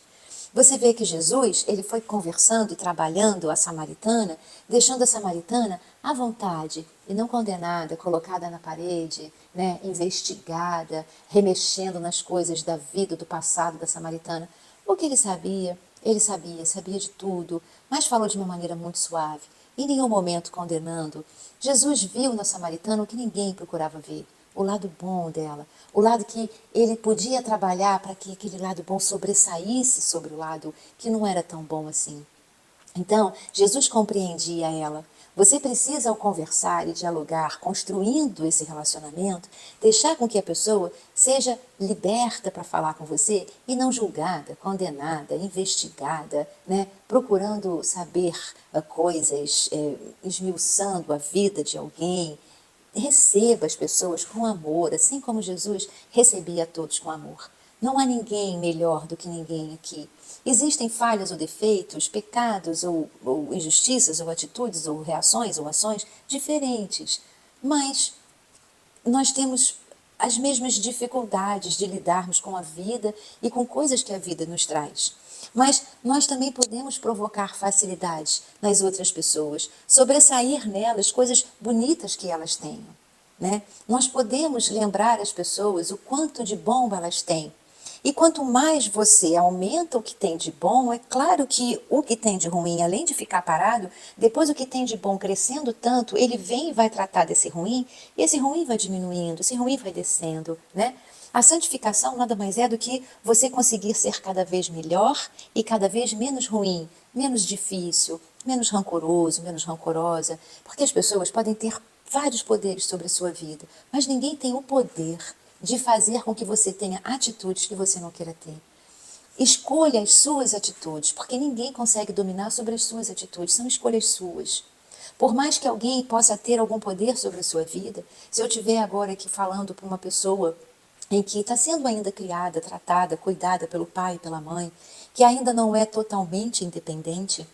Você vê que Jesus, ele foi conversando e trabalhando a samaritana, deixando a samaritana à vontade e não condenada, colocada na parede, né, investigada, remexendo nas coisas da vida, do passado da samaritana. O que ele sabia de tudo, mas falou de uma maneira muito suave, em nenhum momento condenando. Jesus viu na samaritana o que ninguém procurava ver, o lado bom dela, o lado que ele podia trabalhar para que aquele lado bom sobressaísse sobre o lado que não era tão bom assim. Então, Jesus compreendia ela. Você precisa, ao conversar e dialogar, construindo esse relacionamento, deixar com que a pessoa seja liberta para falar com você e não julgada, condenada, investigada, né? Procurando saber coisas, esmiuçando a vida de alguém. Receba as pessoas com amor, assim como Jesus recebia a todos com amor. Não há ninguém melhor do que ninguém aqui. Existem falhas ou defeitos, pecados ou injustiças, ou atitudes, ou reações, ou ações diferentes, mas nós temos as mesmas dificuldades de lidarmos com a vida e com coisas que a vida nos traz. Mas nós também podemos provocar facilidades nas outras pessoas, sobressair nelas coisas bonitas que elas tenham, né? Nós podemos lembrar as pessoas o quanto de bom elas têm. E quanto mais você aumenta o que tem de bom, é claro que o que tem de ruim, além de ficar parado, depois o que tem de bom crescendo tanto, ele vem e vai tratar desse ruim, e esse ruim vai diminuindo, esse ruim vai descendo, né? A santificação nada mais é do que você conseguir ser cada vez melhor e cada vez menos ruim, menos difícil, menos rancoroso, menos rancorosa, porque as pessoas podem ter vários poderes sobre a sua vida, mas ninguém tem o poder de fazer com que você tenha atitudes que você não queira ter. Escolha as suas atitudes, porque ninguém consegue dominar sobre as suas atitudes, são escolhas suas. Por mais que alguém possa ter algum poder sobre a sua vida, se eu estiver agora aqui falando para uma pessoa em que está sendo ainda criada, tratada, cuidada pelo pai e pela mãe, que ainda não é totalmente independente,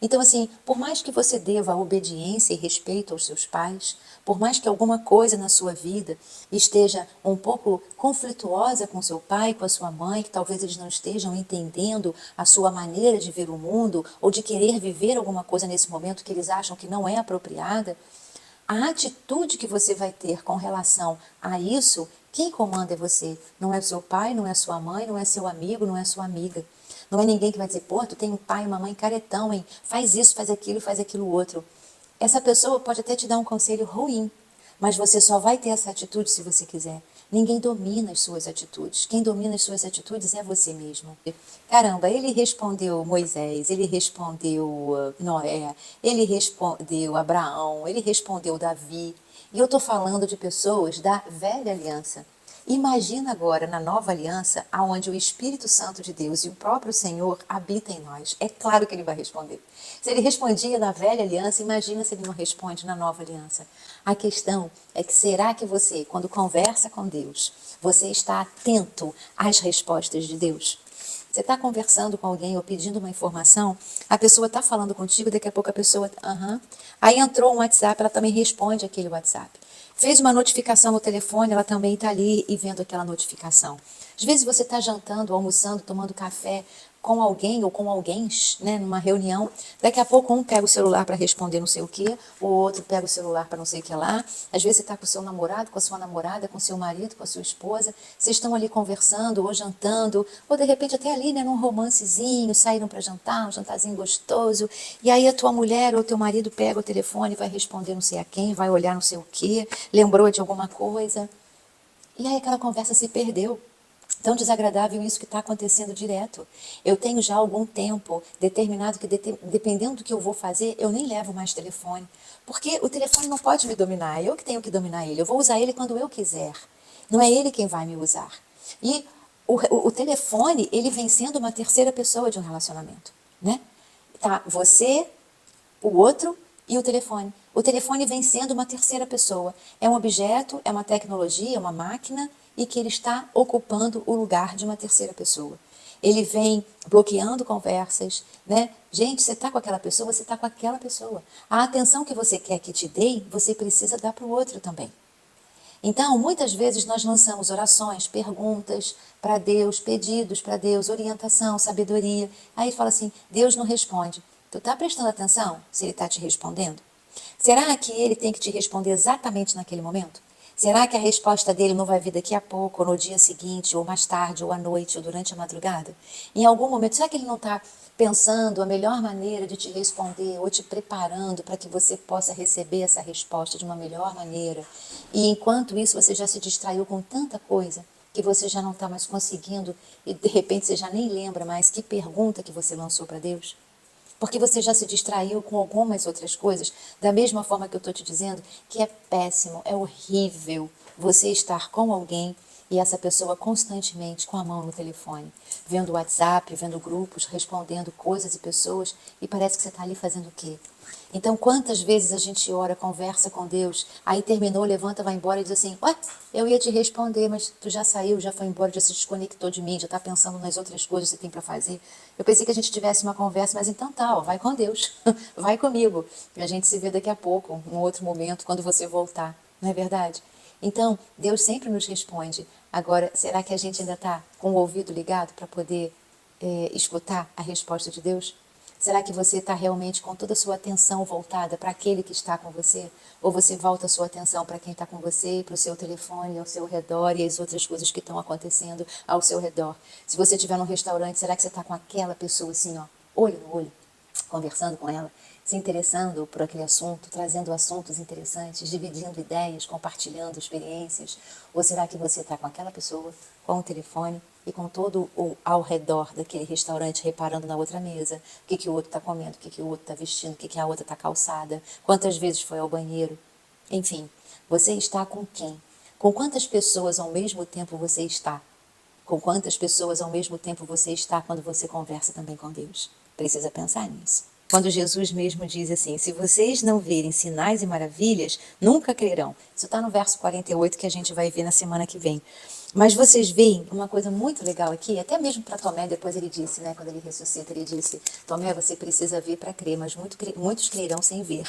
então, assim, por mais que você deva obediência e respeito aos seus pais, por mais que alguma coisa na sua vida esteja um pouco conflituosa com seu pai, com a sua mãe, que talvez eles não estejam entendendo a sua maneira de ver o mundo ou de querer viver alguma coisa nesse momento que eles acham que não é apropriada, a atitude que você vai ter com relação a isso, quem comanda é você. Não é o seu pai, não é sua mãe, não é seu amigo, não é sua amiga. Não é ninguém que vai dizer, pô, tu tem um pai e uma mãe caretão, hein? Faz isso, faz aquilo outro. Essa pessoa pode até te dar um conselho ruim, mas você só vai ter essa atitude se você quiser. Ninguém domina as suas atitudes. Quem domina as suas atitudes é você mesmo. Caramba, ele respondeu Moisés, ele respondeu Noé, ele respondeu Abraão, ele respondeu Davi. E eu estou falando de pessoas da velha aliança. Imagina agora na nova aliança, aonde o Espírito Santo de Deus e o próprio Senhor habitam em nós. É claro que ele vai responder. Se ele respondia na velha aliança, imagina se ele não responde na nova aliança. A questão é que será que você, quando conversa com Deus, você está atento às respostas de Deus? Você está conversando com alguém ou pedindo uma informação, a pessoa está falando contigo, daqui a pouco a pessoa, Aí entrou um WhatsApp, ela também responde aquele WhatsApp. Fez uma notificação no telefone, ela também está ali e vendo aquela notificação. Às vezes você está jantando, almoçando, tomando café com alguém ou com alguém, né, numa reunião. Daqui a pouco um pega o celular para responder não sei o quê, o outro pega o celular para não sei o que lá. Às vezes você está com o seu namorado, com a sua namorada, com o seu marido, com a sua esposa. Vocês estão ali conversando ou jantando, ou de repente até ali, né, num romancezinho, saíram para jantar, um jantarzinho gostoso. E aí a tua mulher ou teu marido pega o telefone e vai responder não sei a quem, vai olhar não sei o quê, lembrou de alguma coisa. E aí aquela conversa se perdeu. Tão desagradável isso que está acontecendo direto. Eu tenho já algum tempo determinado que, dependendo do que eu vou fazer, eu nem levo mais telefone. Porque o telefone não pode me dominar, eu que tenho que dominar ele. Eu vou usar ele quando eu quiser. Não é ele quem vai me usar. E o telefone, ele vem sendo uma terceira pessoa de um relacionamento, né? Tá, você, o outro e o telefone. O telefone vem sendo uma terceira pessoa. É um objeto, é uma tecnologia, é uma máquina e que ele está ocupando o lugar de uma terceira pessoa. Ele vem bloqueando conversas, né? Gente, você está com aquela pessoa, você está com aquela pessoa. A atenção que você quer que te dê, você precisa dar para o outro também. Então, muitas vezes nós lançamos orações, perguntas para Deus, pedidos para Deus, orientação, sabedoria. Aí fala assim, Deus não responde. Tu está prestando atenção se ele está te respondendo? Será que ele tem que te responder exatamente naquele momento? Será que a resposta dele não vai vir daqui a pouco, ou no dia seguinte, ou mais tarde, ou à noite, ou durante a madrugada? Em algum momento, será que ele não está pensando a melhor maneira de te responder, ou te preparando para que você possa receber essa resposta de uma melhor maneira? E enquanto isso, você já se distraiu com tanta coisa, que você já não está mais conseguindo, e de repente você já nem lembra mais que pergunta que você lançou para Deus? Porque você já se distraiu com algumas outras coisas, da mesma forma que eu estou te dizendo que é péssimo, é horrível você estar com alguém e essa pessoa constantemente com a mão no telefone, vendo WhatsApp, vendo grupos, respondendo coisas e pessoas, e parece que você está ali fazendo o quê? Então, quantas vezes a gente ora, conversa com Deus, aí terminou, levanta, vai embora e diz assim, ué, eu ia te responder, mas tu já saiu, já foi embora, já se desconectou de mim, já está pensando nas outras coisas que você tem para fazer. Eu pensei que a gente tivesse uma conversa, mas então tá, ó, vai com Deus, vai comigo. E a gente se vê daqui a pouco, num outro momento, quando você voltar, não é verdade? Então, Deus sempre nos responde. Agora, será que a gente ainda está com o ouvido ligado para poder escutar a resposta de Deus? Será que você está realmente com toda a sua atenção voltada para aquele que está com você? Ou você volta a sua atenção para quem está com você, para o seu telefone, ao seu redor e as outras coisas que estão acontecendo ao seu redor? Se você estiver num restaurante, será que você está com aquela pessoa assim, ó, olho no olho, conversando com ela, se interessando por aquele assunto, trazendo assuntos interessantes, dividindo ideias, compartilhando experiências? Ou será que você está com aquela pessoa, com o telefone e com todo o ao redor daquele restaurante, reparando na outra mesa, o que o outro está comendo, o que o outro está vestindo, o que a outra está calçada, quantas vezes foi ao banheiro? Enfim, você está com quem? Com quantas pessoas ao mesmo tempo você está? Com quantas pessoas ao mesmo tempo você está quando você conversa também com Deus? Precisa pensar nisso. Quando Jesus mesmo diz assim, se vocês não verem sinais e maravilhas, nunca crerão. Isso está no verso 48 que a gente vai ver na semana que vem. Mas vocês veem uma coisa muito legal aqui, até mesmo para Tomé, depois ele disse, né, quando ele ressuscita, ele disse, Tomé, você precisa ver para crer, mas muitos crerão sem ver.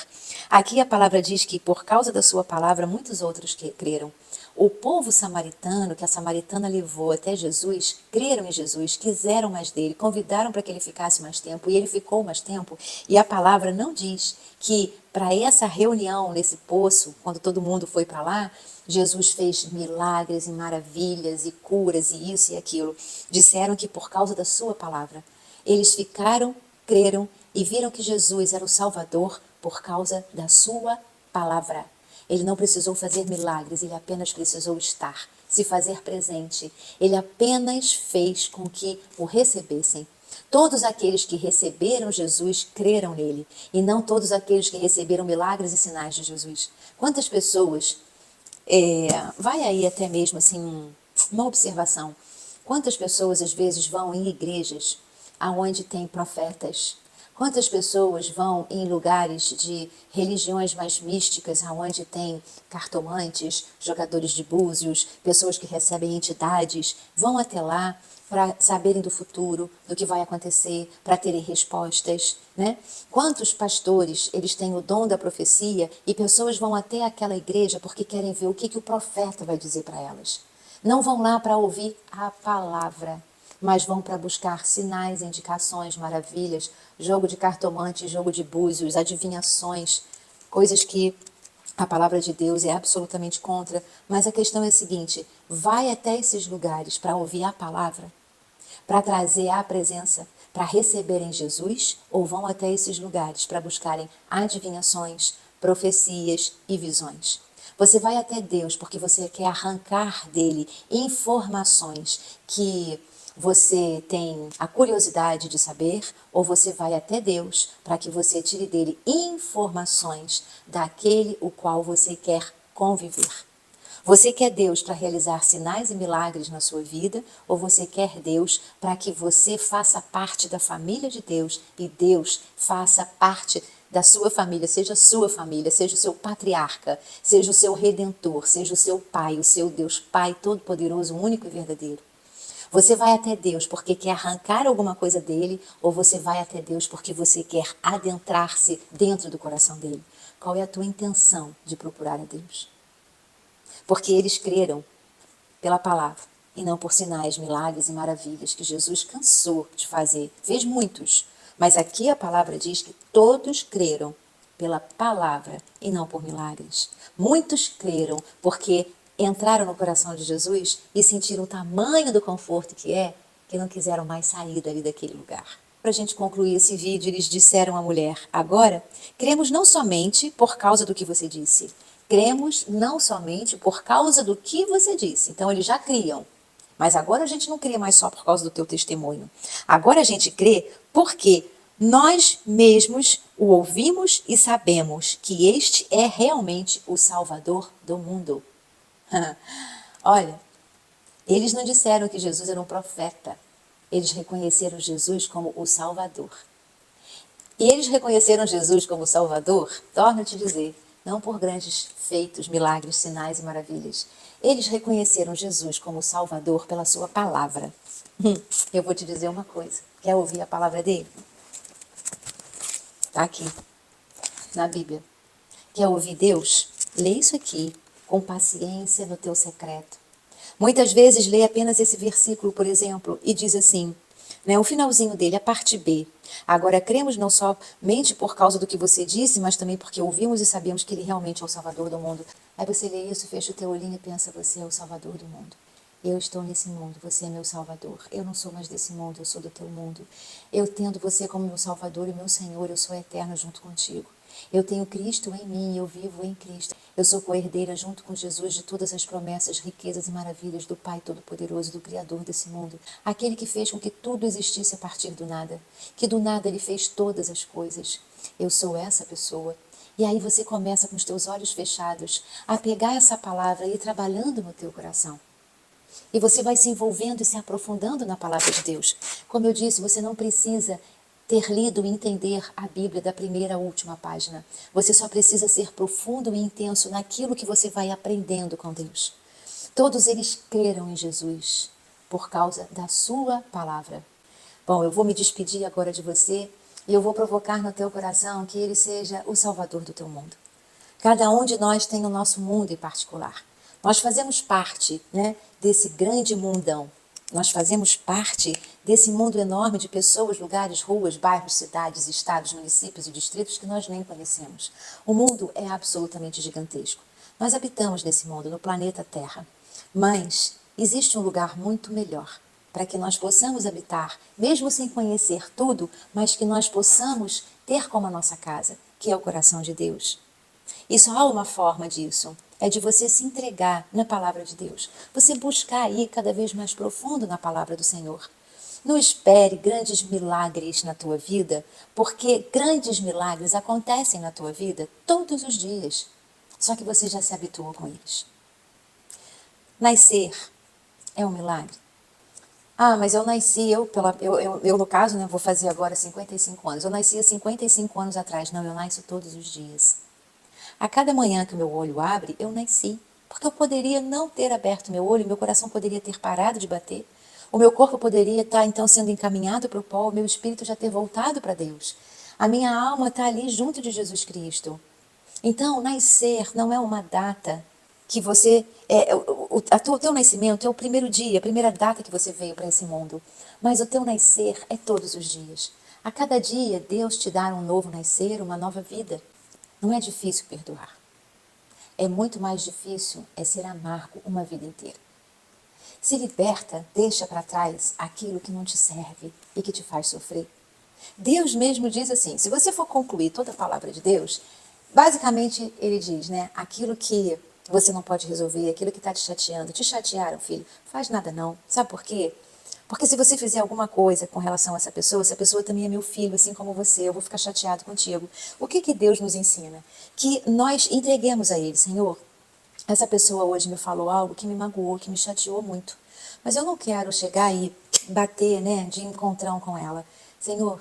Aqui a palavra diz que por causa da sua palavra, muitos outros creram. O povo samaritano, que a samaritana levou até Jesus, creram em Jesus, quiseram mais dele, convidaram para que ele ficasse mais tempo, e ele ficou mais tempo. E a palavra não diz que para essa reunião nesse poço, quando todo mundo foi para lá, Jesus fez milagres e maravilhas e curas e isso e aquilo. Disseram que por causa da sua palavra. Eles ficaram, creram e viram que Jesus era o Salvador por causa da sua palavra. Ele não precisou fazer milagres, ele apenas precisou estar, se fazer presente. Ele apenas fez com que o recebessem. Todos aqueles que receberam Jesus creram nele, e não todos aqueles que receberam milagres e sinais de Jesus. Quantas pessoas, vai aí até mesmo assim, uma observação, quantas pessoas às vezes vão em igrejas aonde tem profetas, quantas pessoas vão em lugares de religiões mais místicas, aonde tem cartomantes, jogadores de búzios, pessoas que recebem entidades, vão até lá para saberem do futuro, do que vai acontecer, para terem respostas, né? Quantos pastores, eles têm o dom da profecia e pessoas vão até aquela igreja porque querem ver o que o profeta vai dizer para elas. Não vão lá para ouvir a palavra, mas vão para buscar sinais, indicações, maravilhas, jogo de cartomante, jogo de búzios, adivinhações, coisas que a palavra de Deus é absolutamente contra. Mas a questão é a seguinte, vai até esses lugares para ouvir a palavra, para trazer a presença, para receberem Jesus, ou vão até esses lugares para buscarem adivinhações, profecias e visões? Você vai até Deus porque você quer arrancar dele informações que você tem a curiosidade de saber, ou você vai até Deus para que você tire dele informações daquele o qual você quer conviver? Você quer Deus para realizar sinais e milagres na sua vida, ou você quer Deus para que você faça parte da família de Deus e Deus faça parte da sua família, seja a sua família, seja o seu patriarca, seja o seu redentor, seja o seu pai, o seu Deus Pai todo-poderoso, único e verdadeiro? Você vai até Deus porque quer arrancar alguma coisa dele, ou você vai até Deus porque você quer adentrar-se dentro do coração dele? Qual é a tua intenção de procurar a Deus? Porque eles creram pela palavra e não por sinais, milagres e maravilhas que Jesus cansou de fazer. Fez muitos, mas aqui a palavra diz que todos creram pela palavra e não por milagres. Muitos creram porque entraram no coração de Jesus e sentiram o tamanho do conforto que não quiseram mais sair dali daquele lugar. Para a gente concluir esse vídeo, eles disseram à mulher, agora, cremos não somente por causa do que você disse, cremos não somente por causa do que você disse. Então, eles já criam. Mas agora a gente não crê mais só por causa do teu testemunho. Agora a gente crê porque Nós mesmos o ouvimos e sabemos que este é realmente o Salvador do mundo. Olha, eles não disseram que Jesus era um profeta. Eles reconheceram Jesus como o Salvador. E eles reconheceram Jesus como Salvador, torno a te dizer, não por grandes feitos, milagres, sinais e maravilhas. Eles reconheceram Jesus como Salvador pela sua palavra. Eu vou te dizer uma coisa. Quer ouvir a palavra dele? Está aqui, na Bíblia. Quer ouvir Deus? Lê isso aqui, com paciência no teu secreto. Muitas vezes lê apenas esse versículo, por exemplo, e diz assim, né, o finalzinho dele, a parte B. Agora, cremos não somente por causa do que você disse, mas também porque ouvimos e sabemos que ele realmente é o Salvador do mundo. Aí você lê isso, fecha o teu olhinho e pensa, você é o Salvador do mundo. Eu estou nesse mundo, você é meu Salvador. Eu não sou mais desse mundo, eu sou do teu mundo. Eu tendo você como meu Salvador e meu Senhor, eu sou eterna junto contigo. Eu tenho Cristo em mim, eu vivo em Cristo. Eu sou co-herdeira junto com Jesus de todas as promessas, riquezas e maravilhas do Pai Todo-Poderoso, do Criador desse mundo. Aquele que fez com que tudo existisse a partir do nada. Que do nada Ele fez todas as coisas. Eu sou essa pessoa. E aí você começa com os teus olhos fechados a pegar essa palavra e ir trabalhando no teu coração. E você vai se envolvendo e se aprofundando na palavra de Deus. Como eu disse, você não precisa ter lido e entender a Bíblia da primeira à última página. Você só precisa ser profundo e intenso naquilo que você vai aprendendo com Deus. Todos eles creram em Jesus por causa da sua palavra. Bom, eu vou me despedir agora de você e eu vou provocar no teu coração que ele seja o Salvador do teu mundo. Cada um de nós tem o nosso mundo em particular. Nós fazemos parte, né, desse grande mundão. Nós fazemos parte desse mundo enorme de pessoas, lugares, ruas, bairros, cidades, estados, municípios e distritos que nós nem conhecemos. O mundo é absolutamente gigantesco. Nós habitamos nesse mundo, no planeta Terra. Mas existe um lugar muito melhor para que nós possamos habitar, mesmo sem conhecer tudo, mas que nós possamos ter como a nossa casa, que é o coração de Deus. E só há uma forma disso, é de você se entregar na palavra de Deus. Você buscar ir cada vez mais profundo na palavra do Senhor. Não espere grandes milagres na tua vida, porque grandes milagres acontecem na tua vida todos os dias. Só que você já se habituou com eles. Nascer é um milagre. Ah, mas eu nasci, eu no caso, né, vou fazer agora 55 anos. Eu nasci há 55 anos atrás. Não, eu nasço todos os dias. A cada manhã que o meu olho abre, eu nasci. Porque eu poderia não ter aberto meu olho, meu coração poderia ter parado de bater. O meu corpo poderia estar, então, sendo encaminhado para o pó, o meu espírito já ter voltado para Deus. A minha alma está ali junto de Jesus Cristo. Então, nascer não é uma data que você... o teu nascimento é o primeiro dia, a primeira data que você veio para esse mundo. Mas o teu nascer é todos os dias. A cada dia, Deus te dá um novo nascer, uma nova vida. Não é difícil perdoar. É muito mais difícil ser amargo uma vida inteira. Se liberta, deixa para trás aquilo que não te serve e que te faz sofrer. Deus mesmo diz assim, se você for concluir toda a palavra de Deus, basicamente ele diz, né, aquilo que você não pode resolver, aquilo que está te chatearam, filho, faz nada não. Sabe por quê? Porque se você fizer alguma coisa com relação a essa pessoa também é meu filho, assim como você, eu vou ficar chateado contigo. O que Deus nos ensina? Que nós entreguemos a Ele, Senhor, essa pessoa hoje me falou algo que me magoou, que me chateou muito. Mas eu não quero chegar e bater, né, de encontrão com ela. Senhor,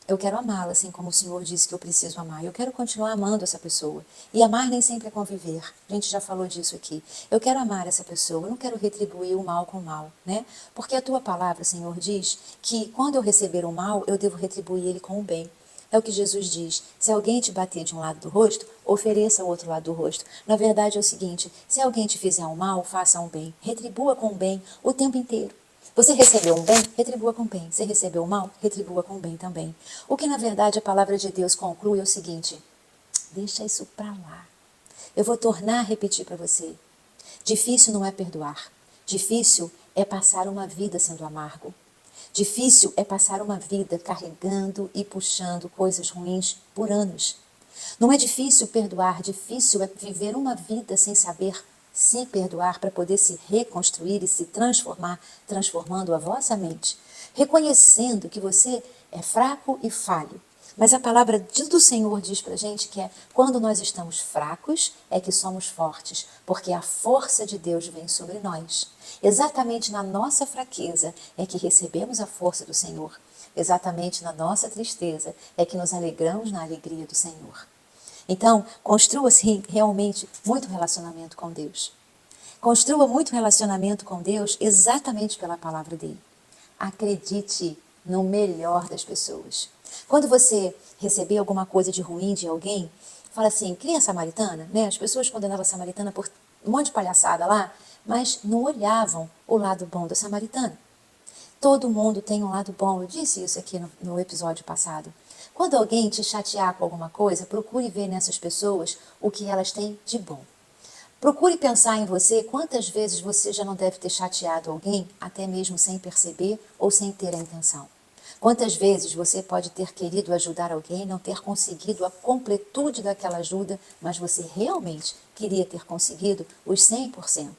eu quero amá-la, assim como o Senhor disse que eu preciso amar. Eu quero continuar amando essa pessoa. E amar nem sempre é conviver. A gente já falou disso aqui. Eu quero amar essa pessoa. Eu não quero retribuir o mal com o mal, né? Porque a tua palavra, Senhor, diz que quando eu receber o mal, eu devo retribuir ele com o bem. É o que Jesus diz. Se alguém te bater de um lado do rosto, ofereça o outro lado do rosto. Na verdade é o seguinte, se alguém te fizer um mal, faça um bem. Retribua com o bem o tempo inteiro. Você recebeu um bem? Retribua com bem. Você recebeu mal? Retribua com bem também. O que, na verdade, a palavra de Deus conclui é o seguinte, deixa isso para lá. Eu vou tornar a repetir para você. Difícil não é perdoar. Difícil é passar uma vida sendo amargo. Difícil é passar uma vida carregando e puxando coisas ruins por anos. Não é difícil perdoar, difícil é viver uma vida sem saber se perdoar para poder se reconstruir e se transformar, transformando a vossa mente. Reconhecendo que você é fraco e falho. Mas a palavra do Senhor diz pra gente que é quando nós estamos fracos é que somos fortes, porque a força de Deus vem sobre nós. Exatamente na nossa fraqueza é que recebemos a força do Senhor. Exatamente na nossa tristeza é que nos alegramos na alegria do Senhor. Então, construa-se realmente muito relacionamento com Deus. Construa muito relacionamento com Deus exatamente pela palavra dele. Acredite no melhor das pessoas. Quando você receber alguma coisa de ruim de alguém, fala assim, cria a samaritana, né? As pessoas condenavam a samaritana por um monte de palhaçada lá, mas não olhavam o lado bom da samaritana. Todo mundo tem um lado bom, eu disse isso aqui no episódio passado. Quando alguém te chatear com alguma coisa, procure ver nessas pessoas o que elas têm de bom. Procure pensar em você quantas vezes você já não deve ter chateado alguém, até mesmo sem perceber ou sem ter a intenção. Quantas vezes você pode ter querido ajudar alguém, não ter conseguido a completude daquela ajuda, mas você realmente queria ter conseguido os 100%.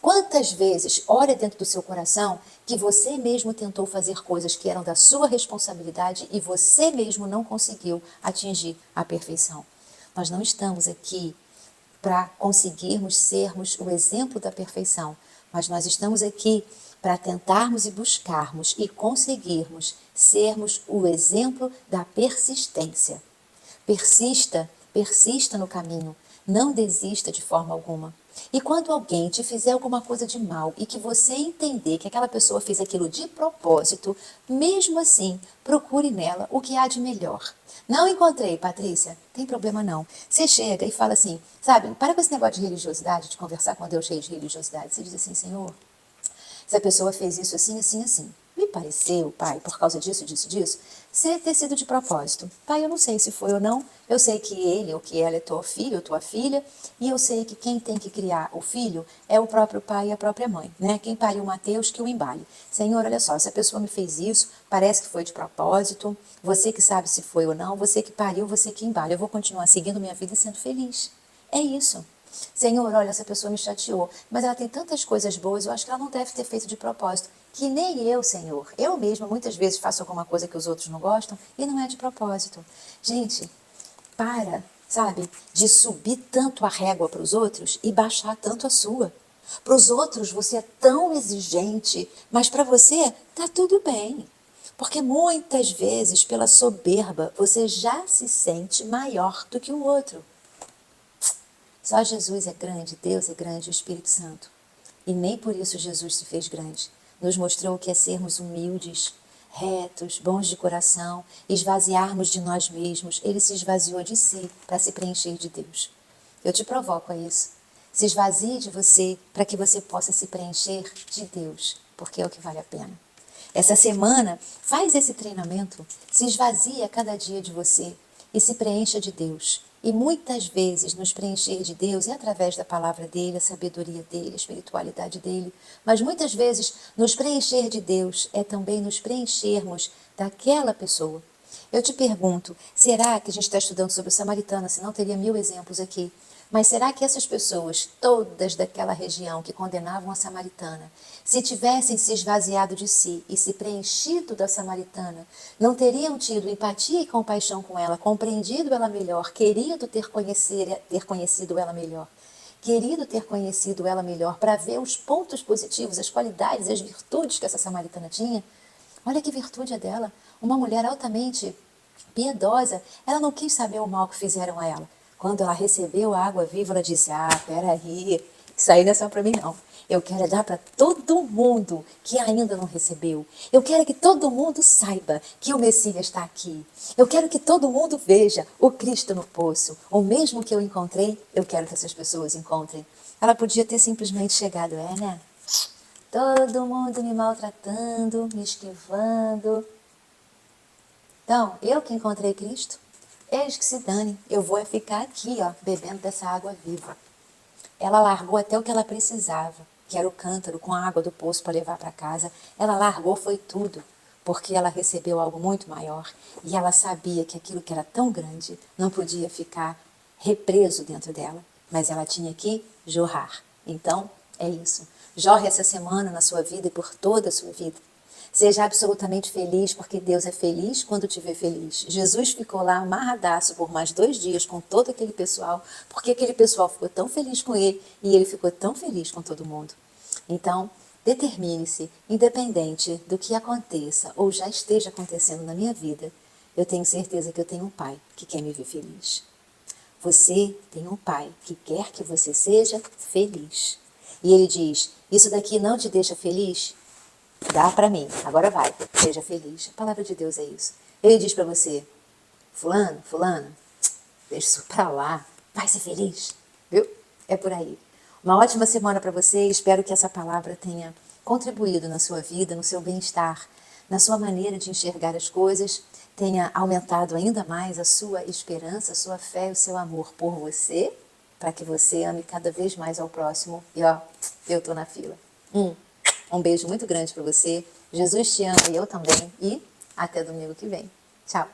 Quantas vezes olha dentro do seu coração que você mesmo tentou fazer coisas que eram da sua responsabilidade e você mesmo não conseguiu atingir a perfeição? Nós não estamos aqui para conseguirmos sermos o exemplo da perfeição, mas nós estamos aqui para tentarmos e buscarmos e conseguirmos sermos o exemplo da persistência. Persista, persista no caminho, não desista de forma alguma. E quando alguém te fizer alguma coisa de mal e que você entender que aquela pessoa fez aquilo de propósito, mesmo assim, procure nela o que há de melhor. Não encontrei, Patrícia? Tem problema não. Você chega e fala assim, sabe, para com esse negócio de religiosidade, de conversar com Deus cheio de religiosidade. Você diz assim, Senhor, essa pessoa fez isso assim, assim, assim. Me pareceu, pai, por causa disso, disso, disso, ser ter sido de propósito. Pai, eu não sei se foi ou não. Eu sei que ele ou que ela é teu filho ou tua filha. E eu sei que quem tem que criar o filho é o próprio pai e a própria mãe, né? Quem pariu Mateus, que o embale. Senhor, olha só, essa pessoa me fez isso, parece que foi de propósito. Você que sabe se foi ou não, você que pariu, você que embale. Eu vou continuar seguindo minha vida e sendo feliz. É isso. Senhor, olha, essa pessoa me chateou, mas ela tem tantas coisas boas, eu acho que ela não deve ter feito de propósito. Que nem eu, Senhor. Eu mesma muitas vezes faço alguma coisa que os outros não gostam e não é de propósito. Gente, para, sabe, de subir tanto a régua para os outros e baixar tanto a sua. Para os outros você é tão exigente, mas para você tá tudo bem. Porque muitas vezes, pela soberba, você já se sente maior do que o outro. Só Jesus é grande, Deus é grande, o Espírito Santo. E nem por isso Jesus se fez grande. Nos mostrou o que é sermos humildes, retos, bons de coração, esvaziarmos de nós mesmos. Ele se esvaziou de si para se preencher de Deus. Eu te provoco a isso. Se esvazie de você para que você possa se preencher de Deus, porque é o que vale a pena. Essa semana, faz esse treinamento, se esvazie a cada dia de você e se preencha de Deus. E muitas vezes nos preencher de Deus é através da palavra dele, a sabedoria dele, a espiritualidade dele. Mas muitas vezes nos preencher de Deus é também nos preenchermos daquela pessoa. Eu te pergunto, será que a gente está estudando sobre o samaritano, senão teria 1000 exemplos aqui. Mas será que essas pessoas, todas daquela região que condenavam a samaritana, se tivessem se esvaziado de si e se preenchido da samaritana, não teriam tido empatia e compaixão com ela, compreendido ela melhor, querido ter conhecido ela melhor? Querido ter conhecido ela melhor para ver os pontos positivos, as qualidades, as virtudes que essa samaritana tinha? Olha que virtude é dela. Uma mulher altamente piedosa, ela não quis saber o mal que fizeram a ela. Quando ela recebeu a água viva, ela disse, peraí, isso aí não é só para mim não. Eu quero dar para todo mundo que ainda não recebeu. Eu quero que todo mundo saiba que o Messias está aqui. Eu quero que todo mundo veja o Cristo no poço. O mesmo que eu encontrei, eu quero que essas pessoas encontrem. Ela podia ter simplesmente chegado, né? Todo mundo me maltratando, me esquivando. Então, eu que encontrei Cristo, eles que se dane, eu vou ficar aqui, bebendo dessa água viva. Ela largou até o que ela precisava, que era o cântaro com a água do poço para levar para casa. Ela largou, foi tudo, porque ela recebeu algo muito maior e ela sabia que aquilo que era tão grande não podia ficar represo dentro dela, mas ela tinha que jorrar. Então, é isso. Jorre essa semana na sua vida e por toda a sua vida. Seja absolutamente feliz, porque Deus é feliz quando te vê feliz. Jesus ficou lá amarradaço por mais 2 dias com todo aquele pessoal, porque aquele pessoal ficou tão feliz com ele e ele ficou tão feliz com todo mundo. Então, determine-se, independente do que aconteça ou já esteja acontecendo na minha vida, eu tenho certeza que eu tenho um Pai que quer me ver feliz. Você tem um Pai que quer que você seja feliz. E Ele diz, isso daqui não te deixa feliz? Dá para mim, agora vai, seja feliz. A palavra de Deus é isso. Ele diz para você, fulano, deixa isso pra lá, vai ser feliz, viu? É por aí. Uma ótima semana para você e espero que essa palavra tenha contribuído na sua vida, no seu bem-estar, na sua maneira de enxergar as coisas, tenha aumentado ainda mais a sua esperança, a sua fé e o seu amor por você, para que você ame cada vez mais ao próximo. E ó, eu tô na fila. Um beijo muito grande para você. Jesus te ama e eu também. E até domingo que vem. Tchau.